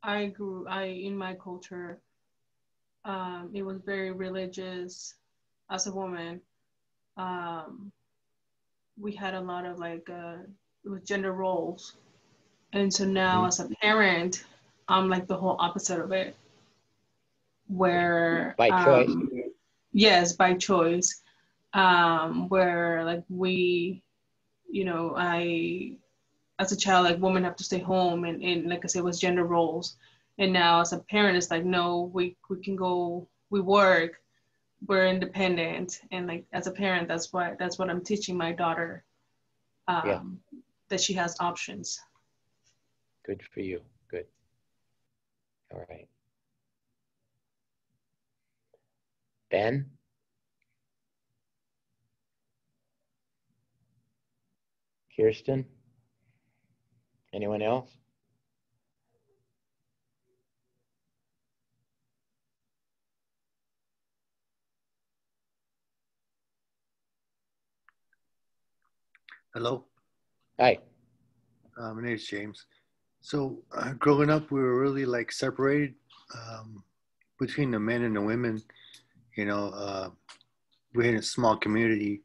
in my culture, it was very religious. As a woman, we had a lot of like, it was gender roles. And so now as a parent, I'm like the whole opposite of it, where by choice. Yes, by choice. Where like we, as a child, like women have to stay home, and like I said, it was gender roles. And now as a parent, it's like, no, we can go, we work, we're independent. And like as a parent, that's what I'm teaching my daughter, that she has options. Good for you. Good. All right. Ben? Kirsten? Anyone else? Hello. Hi. My name is James. So growing up, we were really like separated between the men and the women. We're in a small community,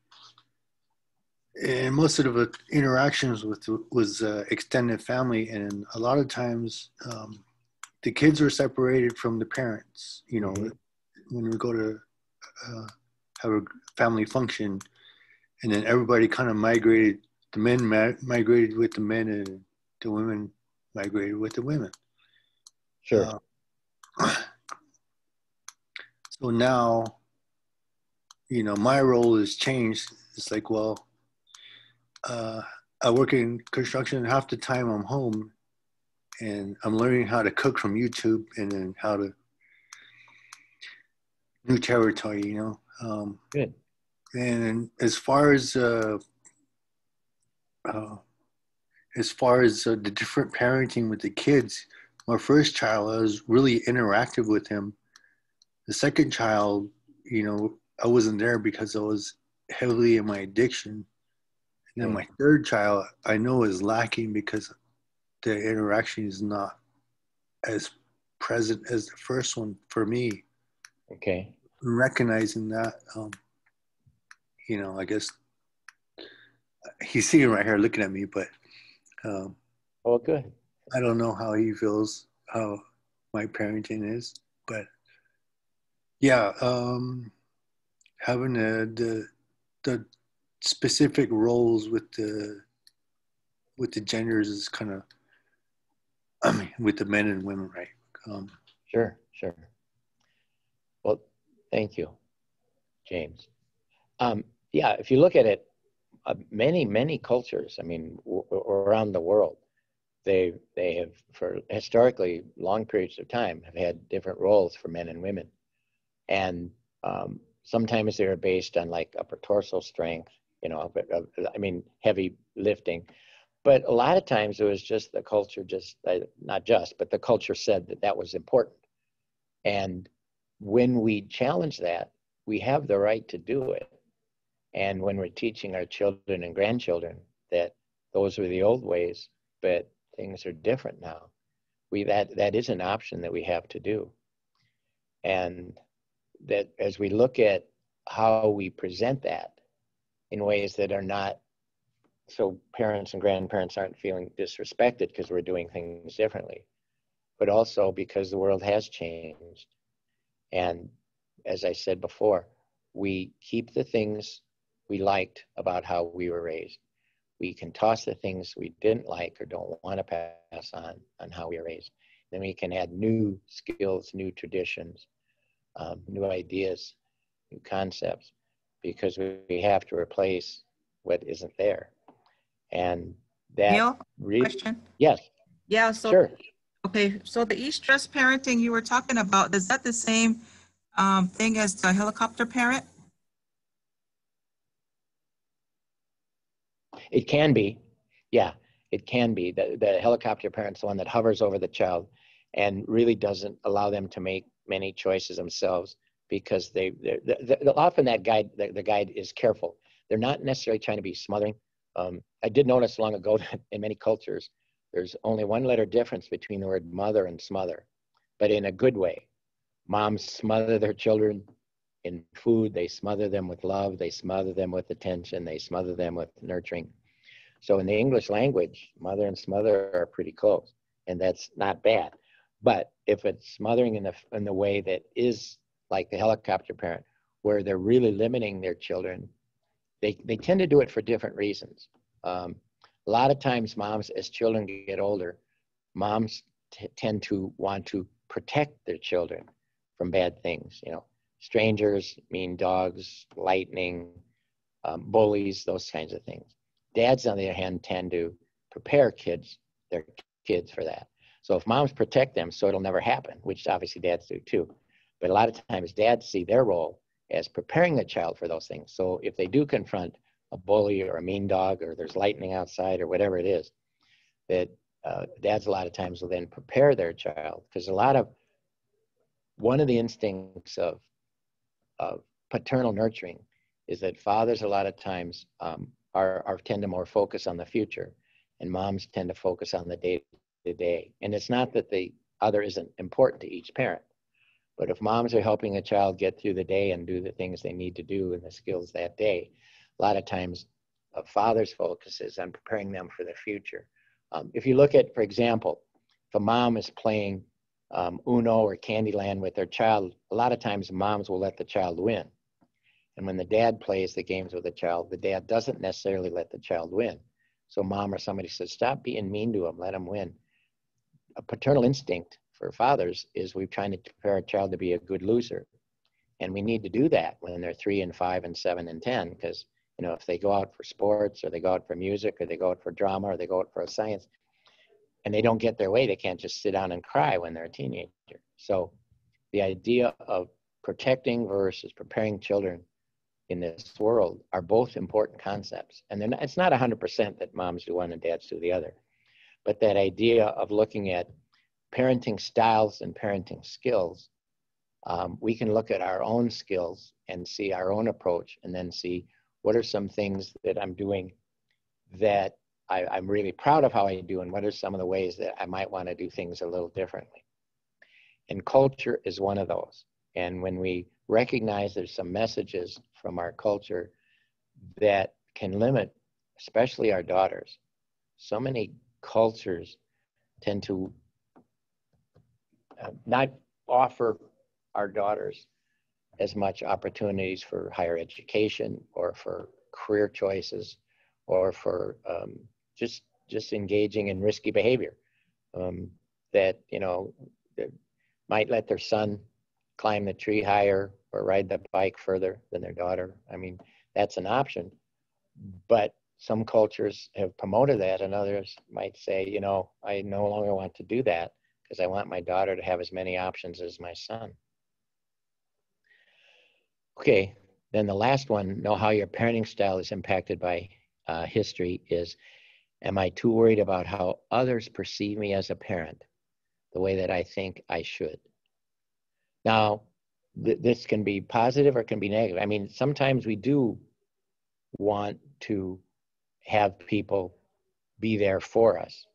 and most of the interactions was extended family, and a lot of times the kids were separated from the parents. When we go to have a family function, and then everybody kind of migrated. The men migrated with the men, and the women migrated with the women. Sure. So now, my role has changed. It's like, well, I work in construction. Half the time I'm home, and I'm learning how to cook from YouTube, and then how to new territory. Good. And as far as the different parenting with the kids, my first child, I was really interactive with him. The second child, I wasn't there because I was heavily in my addiction. And then my third child, I know, is lacking because the interaction is not as present as the first one for me. Okay. Recognizing that, I guess he's sitting right here looking at me, but oh, good. I don't know how he feels, how my parenting is, but yeah, having the specific roles with the genders is kind of, with the men and women, right? Sure. Well, thank you, James. Yeah, if you look at it, many cultures, around the world, they have, for historically long periods of time, have had different roles for men and women. And sometimes they're based on like upper torso strength, heavy lifting. But a lot of times it was just the culture, but the culture said that was important. And when we challenge that, we have the right to do it. And when we're teaching our children and grandchildren that those were the old ways, but things are different now, that is an option that we have to do. And that as we look at how we present that in ways that are not, so parents and grandparents aren't feeling disrespected because we're doing things differently, but also because the world has changed. And as I said before, we keep the things we liked about how we were raised. We can toss the things we didn't like or don't want to pass on how we were raised. Then we can add new skills, new traditions, new ideas, new concepts, because we have to replace what isn't there. And that Neil, question? Yes. Yeah, so sure. Okay, so the e-stress parenting you were talking about, is that the same thing as the helicopter parent? It can be, yeah, it can be. The helicopter parent's the one that hovers over the child and really doesn't allow them to make many choices themselves, because often that guide, the guide is careful. They're not necessarily trying to be smothering. I did notice long ago that in many cultures, there's only one letter difference between the word mother and smother, but in a good way. Moms smother their children in food, they smother them with love, they smother them with attention, they smother them with nurturing. So in the English language, mother and smother are pretty close, and that's not bad. But if it's smothering in the way that is like the helicopter parent, where they're really limiting their children, they tend to do it for different reasons. A lot of times moms, as children get older, moms tend to want to protect their children from bad things, you know, strangers, mean dogs, lightning, bullies, those kinds of things. Dads, on the other hand, tend to prepare their kids for that. So if moms protect them so it'll never happen, which obviously dads do too, but a lot of times dads see their role as preparing the child for those things. So if they do confront a bully or a mean dog, or there's lightning outside or whatever it is, that dads a lot of times will then prepare their child, because one of the instincts of paternal nurturing is that fathers a lot of times tend to more focus on the future, and moms tend to focus on the day-to-day. And it's not that the other isn't important to each parent, but if moms are helping a child get through the day and do the things they need to do and the skills that day, a lot of times a father's focus is on preparing them for the future. If you look at, for example, if a mom is playing Uno or Candyland with their child, a lot of times moms will let the child win. And when the dad plays the games with the child, the dad doesn't necessarily let the child win. So mom or somebody says, stop being mean to him, let him win. A paternal instinct for fathers is we're trying to prepare a child to be a good loser. And we need to do that when they're 3 and 5 and 7 and 10, because, you know, if they go out for sports, or they go out for music, or they go out for drama, or they go out for a science, and they don't get their way, they can't just sit down and cry when they're a teenager. So the idea of protecting versus preparing children in this world are both important concepts. And it's not 100% that moms do one and dads do the other. But that idea of looking at parenting styles and parenting skills, we can look at our own skills and see our own approach, and then see what are some things that I'm doing that I'm really proud of how I do, and what are some of the ways that I might want to do things a little differently. And culture is one of those. And when we recognize there's some messages from our culture that can limit, especially our daughters, so many cultures tend to not offer our daughters as much opportunities for higher education, or for career choices, or for just engaging in risky behavior that, you know, that might let their son climb the tree higher or ride the bike further than their daughter. I mean, that's an option, but some cultures have promoted that, and others might say, you know, I no longer want to do that because I want my daughter to have as many options as my son. Okay, then the last one, know how your parenting style is impacted by history, is, am I too worried about how others perceive me as a parent the way that I think I should? Now, this can be positive or it can be negative. I mean, sometimes we do want to have people be there for us,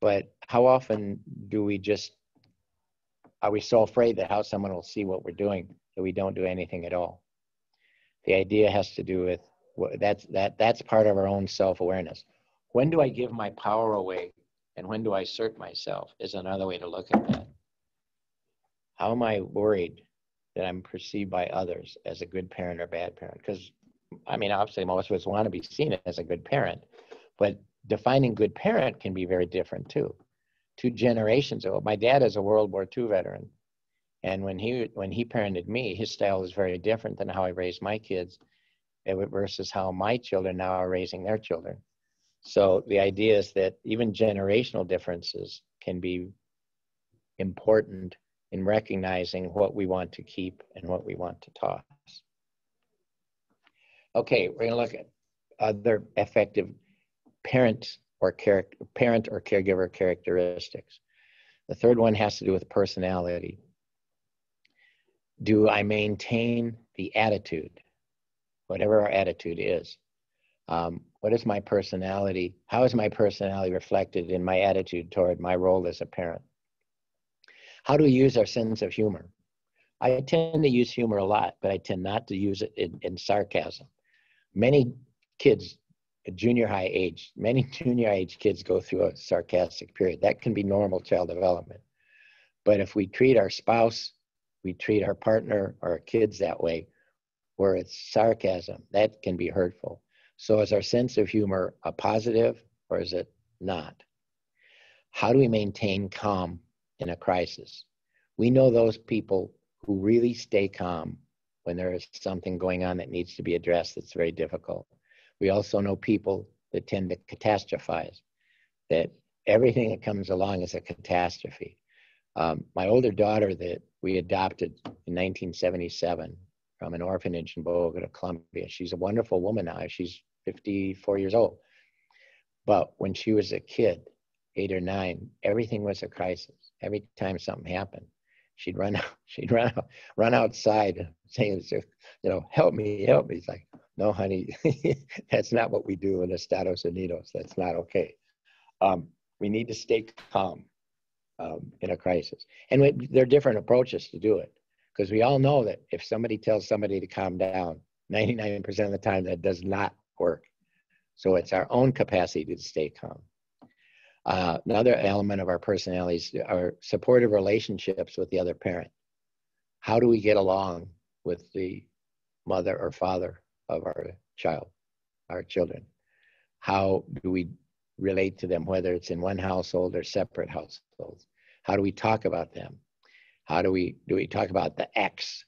but how often are we so afraid that how someone will see what we're doing that we don't do anything at all? The idea has to do with, that's part of our own self-awareness. When do I give my power away, and when do I assert myself, is another way to look at that. How am I worried that I'm perceived by others as a good parent or bad parent? Because, I mean, obviously most of us want to be seen as a good parent, but defining good parent can be very different too. 2 generations ago, my dad is a World War II veteran. And when he parented me, his style was very different than how I raised my kids versus how my children now are raising their children. So the idea is that even generational differences can be important in recognizing what we want to keep and what we want to toss. Okay, we're going to look at other effective parent or caregiver characteristics. The third one has to do with personality. Do I maintain the attitude, whatever our attitude is? What is my personality? How is my personality reflected in my attitude toward my role as a parent? How do we use our sense of humor? I tend to use humor a lot, but I tend not to use it in sarcasm. Many kids, junior high age kids go through a sarcastic period. That can be normal child development. But if we treat our spouse, we treat our partner or our kids that way, where it's sarcasm, that can be hurtful. So is our sense of humor a positive or is it not? How do we maintain calm in a crisis? We know those people who really stay calm when there is something going on that needs to be addressed that's very difficult. We also know people that tend to catastrophize, that everything that comes along is a catastrophe. My older daughter that we adopted in 1977 from an orphanage in Bogota, Colombia, she's a wonderful woman now. She's 54 years old. But when she was a kid, 8 or 9, everything was a crisis. Every time something happened, she'd run outside saying, help me. It's like, no, honey, that's not what we do in Estados Unidos. That's not okay. We need to stay calm in a crisis. And there are different approaches to do it, because we all know that if somebody tells somebody to calm down, 99% of the time that does not work. So it's our own capacity to stay calm. Another element of our personalities are supportive relationships with the other parent. How do we get along with the mother or father of our child, our children? How do we relate to them, whether it's in one household or separate households? How do we talk about them? How do we talk about the ex?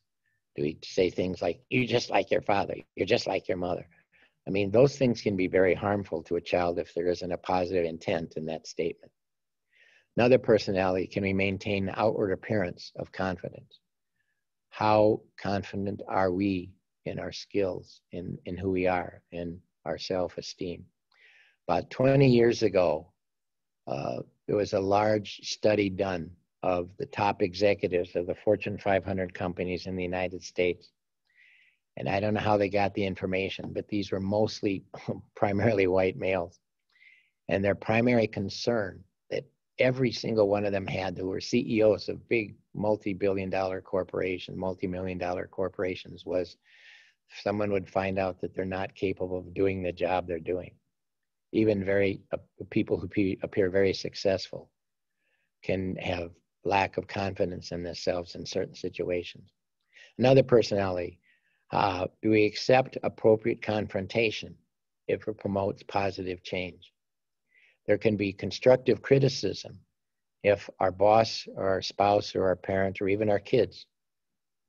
Do we say things like, you're just like your father, you're just like your mother? I mean, those things can be very harmful to a child if there isn't a positive intent in that statement. Another personality, can we maintain outward appearance of confidence? How confident are we in our skills, in who we are, in our self-esteem? About 20 years ago, there was a large study done of the top executives of the Fortune 500 companies in the United States. And I don't know how they got the information, but these were primarily white males. And their primary concern that every single one of them had, who were CEOs of big multi-billion-dollar corporations, multi-million-dollar corporations, was someone would find out that they're not capable of doing the job they're doing. Even people who appear very successful can have lack of confidence in themselves in certain situations. Another personality, do we accept appropriate confrontation if it promotes positive change? There can be constructive criticism if our boss or our spouse or our parent or even our kids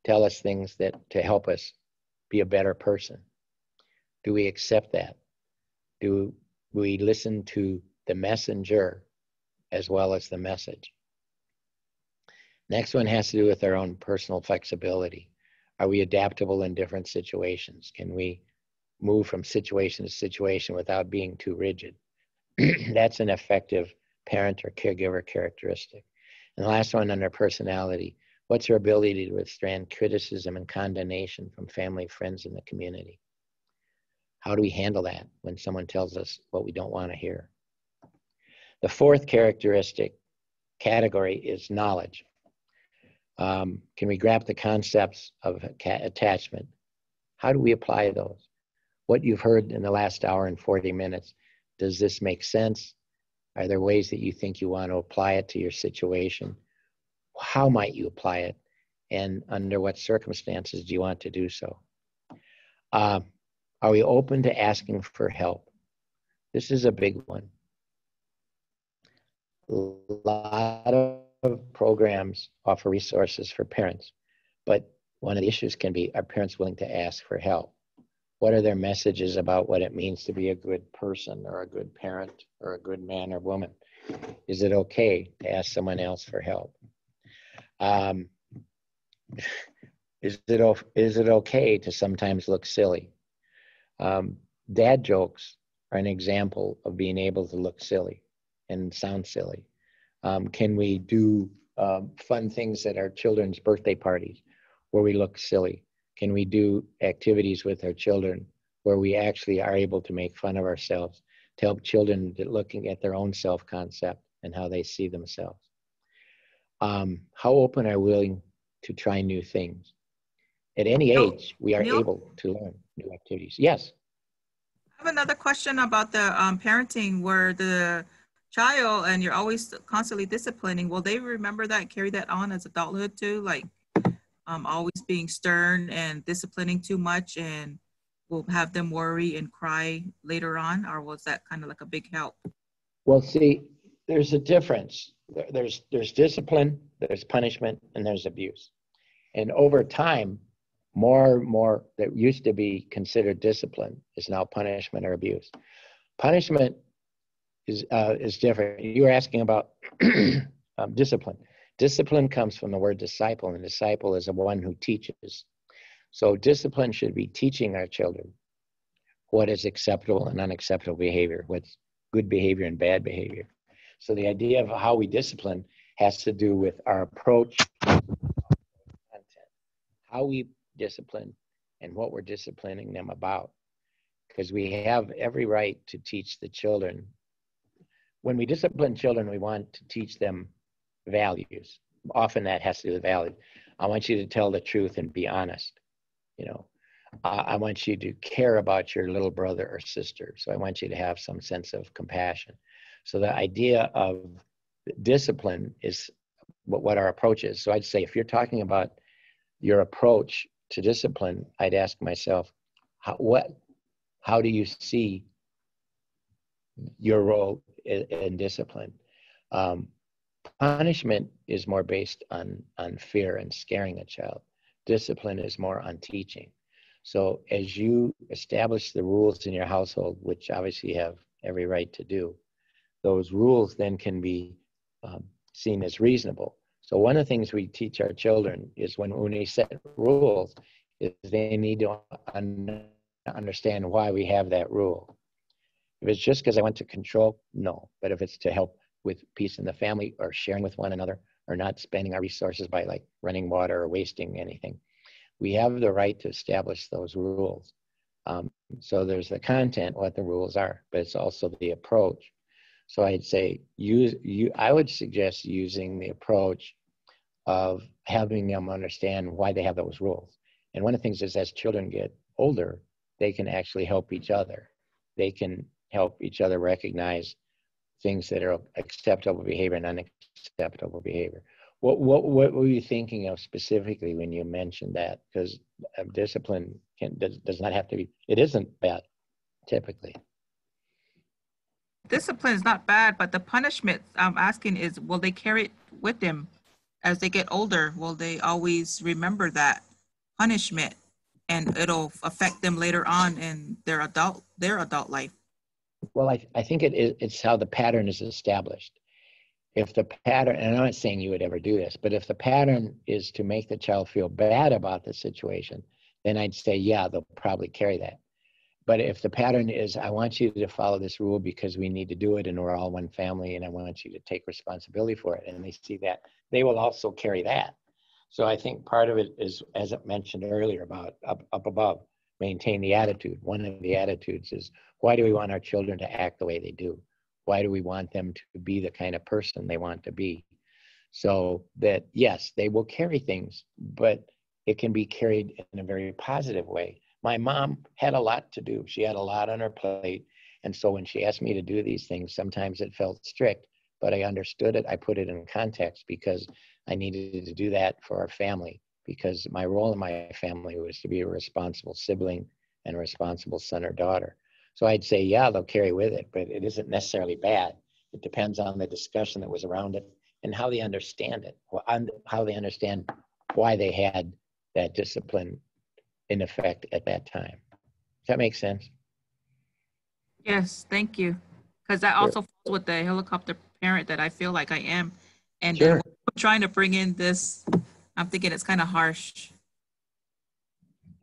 tell us things to help us be a better person. Do we accept that? Do we listen to the messenger as well as the message? Next one has to do with our own personal flexibility. Are we adaptable in different situations? Can we move from situation to situation without being too rigid? That's an effective parent or caregiver characteristic. And the last one, under personality, what's our ability to withstand criticism and condemnation from family, friends, and the community? How do we handle that when someone tells us what we don't want to hear? The fourth characteristic category is knowledge. Can we grasp the concepts of attachment? How do we apply those? What you've heard in the last hour and 40 minutes, does this make sense? Are there ways that you think you want to apply it to your situation? How might you apply it? And under what circumstances do you want to do so? Are we open to asking for help? This is a big one. A lot of programs offer resources for parents, but one of the issues can be, are parents willing to ask for help? What are their messages about what it means to be a good person or a good parent or a good man or woman? Is it okay to ask someone else for help? Is it okay to sometimes look silly? Dad jokes are an example of being able to look silly and sound silly? Can we do fun things at our children's birthday parties where we look silly? Can we do activities with our children where we actually are able to make fun of ourselves to help children looking at their own self-concept and how they see themselves? How open are we willing to try new things? At any age, we are Neil? able to learn new activities. Yes. I have another question about the parenting where the child and you're always constantly disciplining. Will they remember that, carry that on as adulthood too? Like always being stern and disciplining too much and will have them worry and cry later on? Or was that kind of like a big help? Well, see, there's a difference. There's discipline, there's punishment, and there's abuse. And over time, more that used to be considered discipline is now punishment or abuse. Punishment is different. You were asking about discipline. Discipline comes from the word disciple, and disciple is the one who teaches. So discipline should be teaching our children what is acceptable and unacceptable behavior, what's good behavior and bad behavior. So the idea of how we discipline has to do with our approach, content, how we discipline, and what we're disciplining them about. Because we have every right to teach the children. When we discipline children, we want to teach them values. Often that has to do with values. I want you to tell the truth and be honest. You know, I want you to care about your little brother or sister. So I want you to have some sense of compassion. So the idea of discipline is what our approach is. So I'd say if you're talking about your approach to discipline, I'd ask myself, how do you see your role in discipline? Punishment is more based on fear and scaring a child. Discipline is more on teaching. So as you establish the rules in your household, which obviously you have every right to do, those rules then can be seen as reasonable. So one of the things we teach our children is when we set rules, is they need to understand why we have that rule. If it's just because I want to control, no. But if it's to help with peace in the family or sharing with one another or not spending our resources by like running water or wasting anything, we have the right to establish those rules. So there's the content, what the rules are, but it's also the approach. So I'd say I would suggest using the approach of having them understand why they have those rules. And one of the things is as children get older, they can actually help each other. They can help each other recognize things that are acceptable behavior and unacceptable behavior. What were you thinking of specifically when you mentioned that? Because discipline does not have to be, it isn't bad, typically. Discipline is not bad, but the punishment I'm asking is, will they carry it with them as they get older? Will they always remember that punishment and it'll affect them later on in their adult life? Well, I think it's how the pattern is established. If the pattern, and I'm not saying you would ever do this, but if the pattern is to make the child feel bad about the situation, then I'd say, yeah, they'll probably carry that. But if the pattern is, I want you to follow this rule because we need to do it and we're all one family and I want you to take responsibility for it, and they see that, they will also carry that. So I think part of it is, as I mentioned earlier about up above, maintain the attitude. One of the attitudes is, why do we want our children to act the way they do? Why do we want them to be the kind of person they want to be? So that, yes, they will carry things, but it can be carried in a very positive way. My mom had a lot to do. She had a lot on her plate. And so when she asked me to do these things, sometimes it felt strict, but I understood it. I put it in context because I needed to do that for our family, because my role in my family was to be a responsible sibling and a responsible son or daughter. So I'd say, yeah, they'll carry with it, but it isn't necessarily bad. It depends on the discussion that was around it and how they understand it, how they understand why they had that discipline in effect at that time. Does that make sense? Yes, thank you. Because that also falls with the helicopter parent that I feel like I am. And then we're trying to bring in this, I'm thinking it's kind of harsh.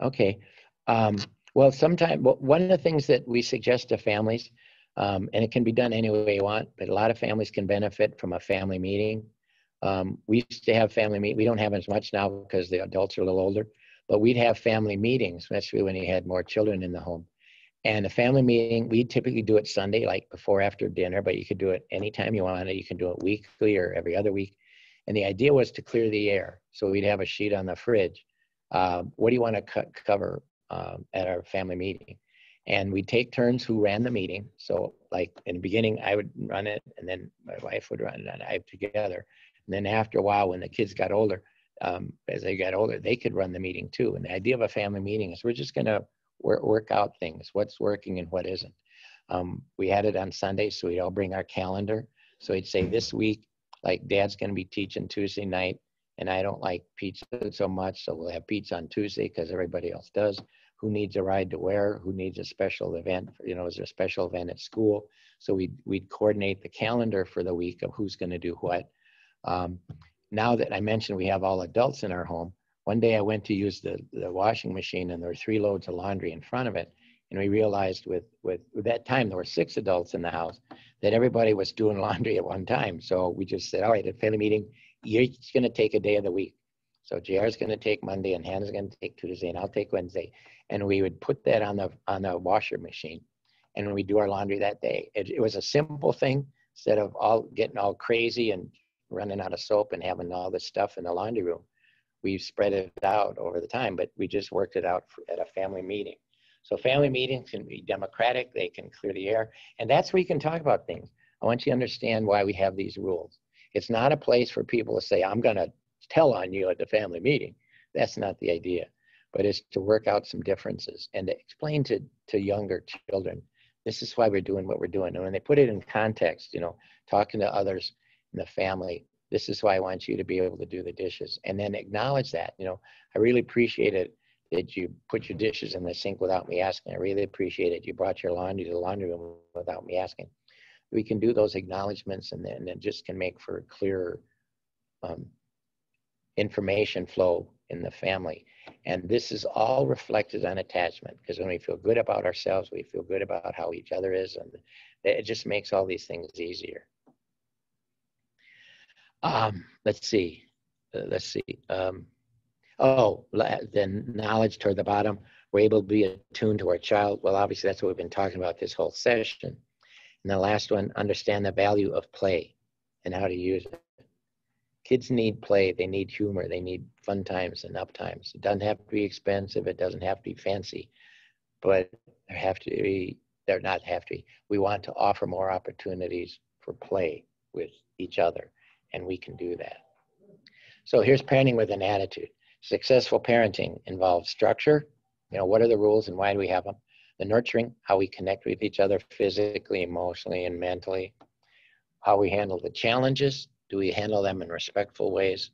Okay. Well, sometimes one of the things that we suggest to families, and it can be done any way you want, but a lot of families can benefit from a family meeting. We used to have family meet. We don't have as much now because the adults are a little older, but we'd have family meetings, especially when you had more children in the home. And a family meeting, we typically do it Sunday, like before, after dinner, but you could do it anytime you want it. You can do it weekly or every other week. And the idea was to clear the air. So we'd have a sheet on the fridge. What do you want to cover at our family meeting? And we'd take turns who ran the meeting. So like in the beginning, I would run it, and then my wife would run it, and I together. And then after a while, when the kids got older, as they got older, they could run the meeting too. And the idea of a family meeting is we're just going to work out things, what's working and what isn't. We had it on Sunday, so we'd all bring our calendar. So we'd say this week, like Dad's going to be teaching Tuesday night, and I don't like pizza so much, so we'll have pizza on Tuesday because everybody else does. Who needs a ride to where? Who needs a special event? You know, is there a special event at school? So we'd coordinate the calendar for the week of who's going to do what. Now that I mentioned we have all adults in our home, one day I went to use the washing machine, and there were 3 loads of laundry in front of it. And we realized with that time, there were 6 adults in the house, that everybody was doing laundry at one time. So we just said, all right, at family meeting, you're each going to take a day of the week. So JR's going to take Monday, and Hannah's going to take Tuesday, and I'll take Wednesday. And we would put that on the washer machine, and we do our laundry that day. It was a simple thing. Instead of getting all crazy and running out of soap and having all this stuff in the laundry room, we've spread it out over the time, but we just worked it out at a family meeting. So family meetings can be democratic, they can clear the air, and that's where you can talk about things. I want you to understand why we have these rules. It's not a place for people to say, I'm gonna tell on you at the family meeting. That's not the idea, but it's to work out some differences and to explain to younger children, this is why we're doing what we're doing. And when they put it in context, you know, talking to others in the family, this is why I want you to be able to do the dishes, and then acknowledge that. You know, I really appreciate it that you put your dishes in the sink without me asking. I really appreciate it. You brought your laundry to the laundry room without me asking. We can do those acknowledgements, and then it just can make for a clearer information flow in the family. And this is all reflected on attachment, because when we feel good about ourselves, we feel good about how each other is, and it just makes all these things easier. Let's see. Then knowledge toward the bottom. We're able to be attuned to our child. Well, obviously that's what we've been talking about this whole session. And the last one, understand the value of play and how to use it. Kids need play. They need humor. They need fun times and up times. It doesn't have to be expensive. It doesn't have to be fancy, but we want to offer more opportunities for play with each other, and we can do that. So here's parenting with an attitude. Successful parenting involves structure. You know, what are the rules and why do we have them? The nurturing, how we connect with each other physically, emotionally, and mentally. How we handle the challenges. Do we handle them in respectful ways?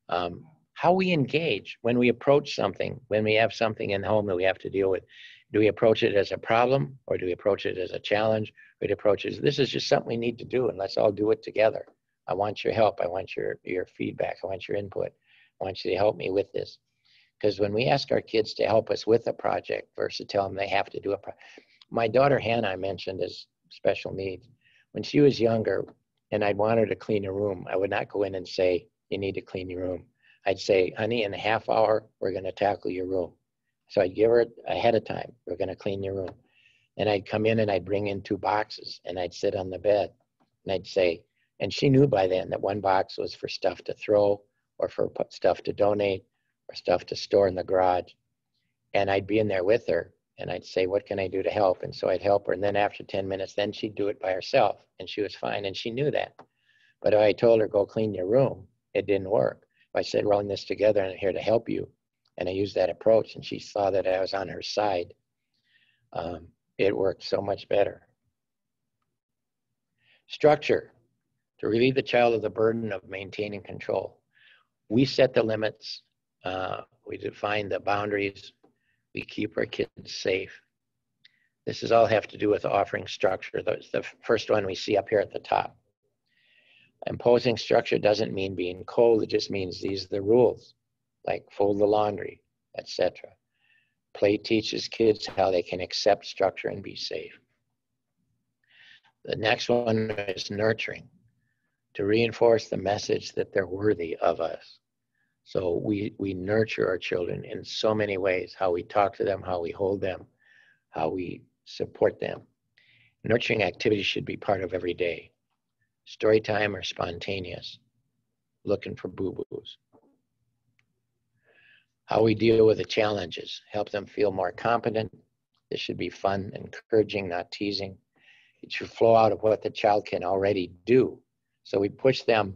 How we engage when we approach something, when we have something in home that we have to deal with. Do we approach it as a problem, or do we approach it as a challenge? Or do we approach it as, this is just something we need to do, and let's all do it together. I want your help. I want your feedback. I want your input. I want you to help me with this. Because when we ask our kids to help us with a project versus tell them they have to do a project. My daughter Hannah, I mentioned, has special needs. When she was younger and I'd want her to clean a room, I would not go in and say, you need to clean your room. I'd say, honey, in a half hour, we're going to tackle your room. So I'd give her ahead of time, we're going to clean your room. And I'd come in and I'd bring in 2 boxes and I'd sit on the bed and I'd say, and she knew by then that one box was for stuff to throw or for stuff to donate or stuff to store in the garage. And I'd be in there with her and I'd say, what can I do to help? And so I'd help her. And then after 10 minutes, then she'd do it by herself and she was fine. And she knew that. But if I told her, go clean your room, it didn't work. If I said, we're in this together and I'm here to help you, and I used that approach and she saw that I was on her side, it worked so much better. Structure. To relieve the child of the burden of maintaining control. We set the limits, we define the boundaries, we keep our kids safe. This is all have to do with offering structure. That's the first one we see up here at the top. Imposing structure doesn't mean being cold, it just means these are the rules, like fold the laundry, etc. Play teaches kids how they can accept structure and be safe. The next one is nurturing, to reinforce the message that they're worthy of us. So we nurture our children in so many ways, how we talk to them, how we hold them, how we support them. Nurturing activities should be part of every day. Story time or spontaneous, looking for boo-boos. How we deal with the challenges, help them feel more competent. This should be fun, encouraging, not teasing. It should flow out of what the child can already do. So we push them,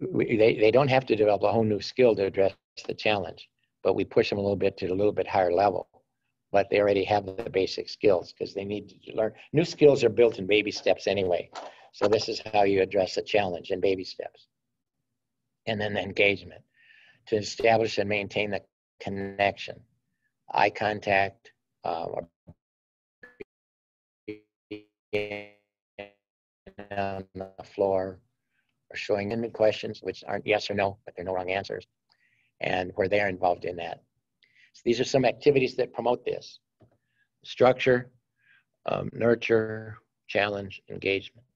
they don't have to develop a whole new skill to address the challenge, but we push them a little bit to a little bit higher level. But they already have the basic skills because they need to learn. New skills are built in baby steps anyway. So this is how you address a challenge in baby steps. And then the engagement, to establish and maintain the connection, eye contact, on the floor, or showing them questions which aren't yes or no, but they're no wrong answers, and where they're involved in that. So these are some activities that promote this: structure, nurture, challenge, engagement.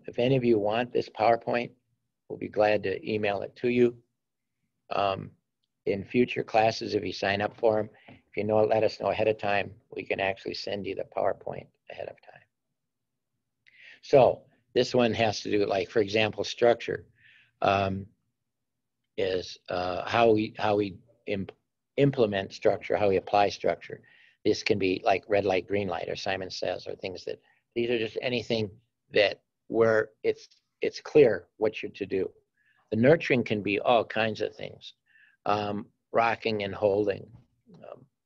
If any of you want this PowerPoint, we'll be glad to email it to you. In future classes, if you sign up for them, if you know, let us know ahead of time, we can actually send you the PowerPoint ahead of time. So this one has to do, like, for example, structure is how we implement structure, how we apply structure. This can be like red light, green light, or Simon Says, or things that, these are just anything that where it's clear what you're to do. The nurturing can be all kinds of things. Rocking and holding,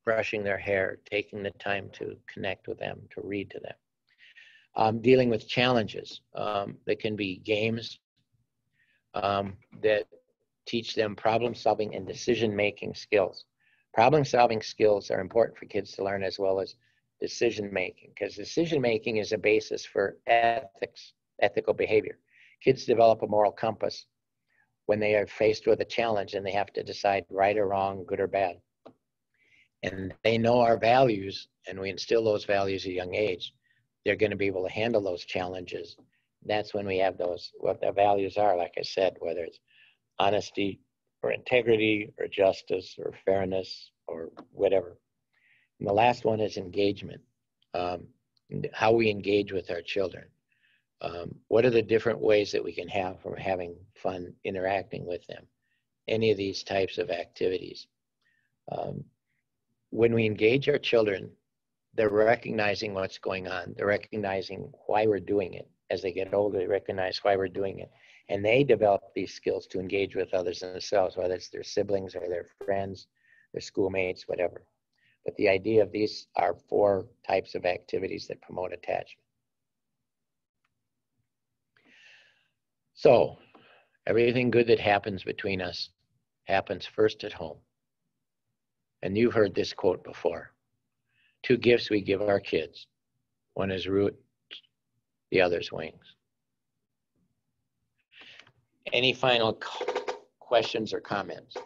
brushing their hair, taking the time to connect with them, to read to them. Dealing with challenges. That can be games that teach them problem solving and decision making skills. Problem solving skills are important for kids to learn, as well as decision making, because decision making is a basis for ethical behavior. Kids develop a moral compass when they are faced with a challenge and they have to decide right or wrong, good or bad. And they know our values, and we instill those values at a young age. They're going to be able to handle those challenges. That's when we have those, what the values are, like I said, whether it's honesty or integrity or justice or fairness or whatever. And the last one is engagement, how we engage with our children. What are the different ways that we can have for having fun interacting with them? Any of these types of activities. When we engage our children, they're recognizing what's going on. They're recognizing why we're doing it. As they get older, they recognize why we're doing it. And they develop these skills to engage with others and themselves, whether it's their siblings or their friends, their schoolmates, whatever. But the idea of these are 4 types of activities that promote attachment. So, everything good that happens between us happens first at home. And you've heard this quote before. 2 gifts we give our kids. One is root, the other's wings. Any final questions or comments?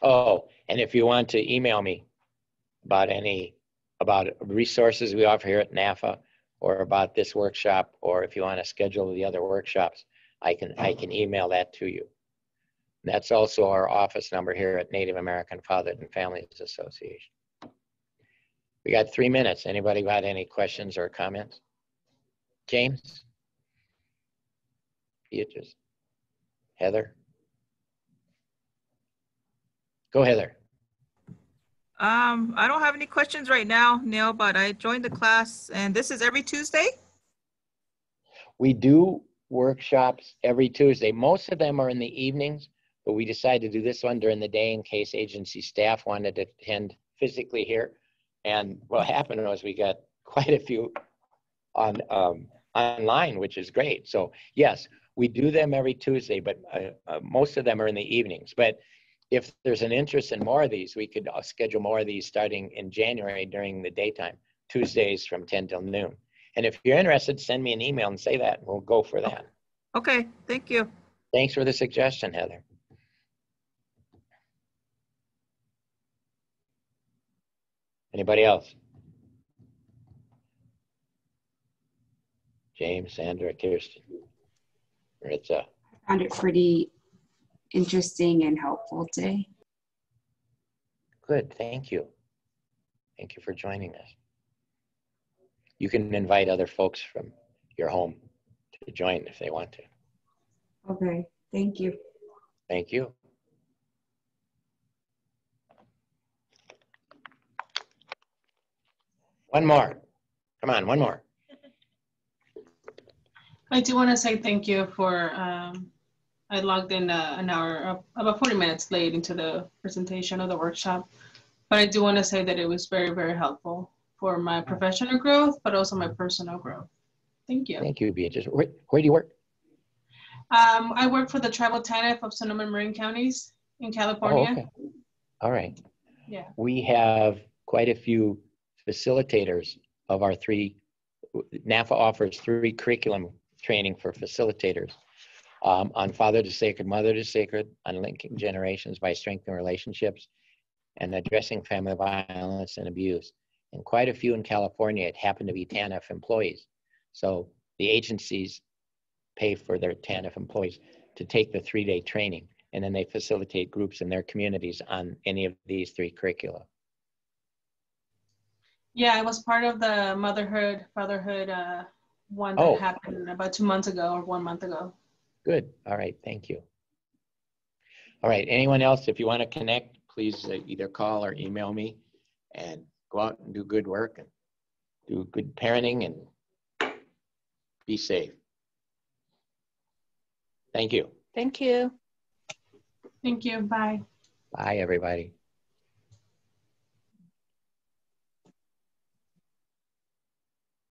Oh, and if you want to email me about resources we offer here at NAFA, or about this workshop, or if you want to schedule the other workshops, I can email that to you. That's also our office number here at Native American Fathers and Families Association. We got 3 minutes. Anybody got any questions or comments? James? Beatrice? Heather? Go, Heather. I don't have any questions right now, Neil, but I joined the class, and this is every Tuesday? We do workshops every Tuesday. Most of them are in the evenings, but we decided to do this one during the day in case agency staff wanted to attend physically here. And what happened was we got quite a few on online, which is great. So yes, we do them every Tuesday, but most of them are in the evenings. But if there's an interest in more of these, we could schedule more of these starting in January during the daytime, Tuesdays from 10 till noon. And if you're interested, send me an email and say that, and we'll go for that. Okay, thank you. Thanks for the suggestion, Heather. Anybody else? James, Sandra, Kirsten, Maritza. I found it pretty interesting and helpful today. Good, thank you. Thank you for joining us. You can invite other folks from your home to join if they want to. Okay, thank you. Thank you. One more. Come on, one more. I do want to say thank you for, I logged in an hour, about 40 minutes late into the presentation of the workshop. But I do want to say that it was very, very helpful for my professional growth, but also my personal growth. Thank you. Thank you, Beatrice. Where do you work? I work for the Tribal TANF of Sonoma and Marin counties in California. Oh, okay. All right. Yeah. We have quite a few facilitators of our NAFA offers 3 curriculum training for facilitators on father to sacred, mother to sacred, on linking generations by strengthening relationships, and addressing family violence and abuse. And quite a few in California, it happened to be TANF employees. So the agencies pay for their TANF employees to take the 3-day training, and then they facilitate groups in their communities on any of these 3 curricula. Yeah, I was part of the motherhood, fatherhood one that happened about 2 months ago or 1 month ago. Good. All right. Thank you. All right. Anyone else, if you want to connect, please either call or email me, and go out and do good work and do good parenting and be safe. Thank you. Thank you. Thank you. Bye. Bye, everybody.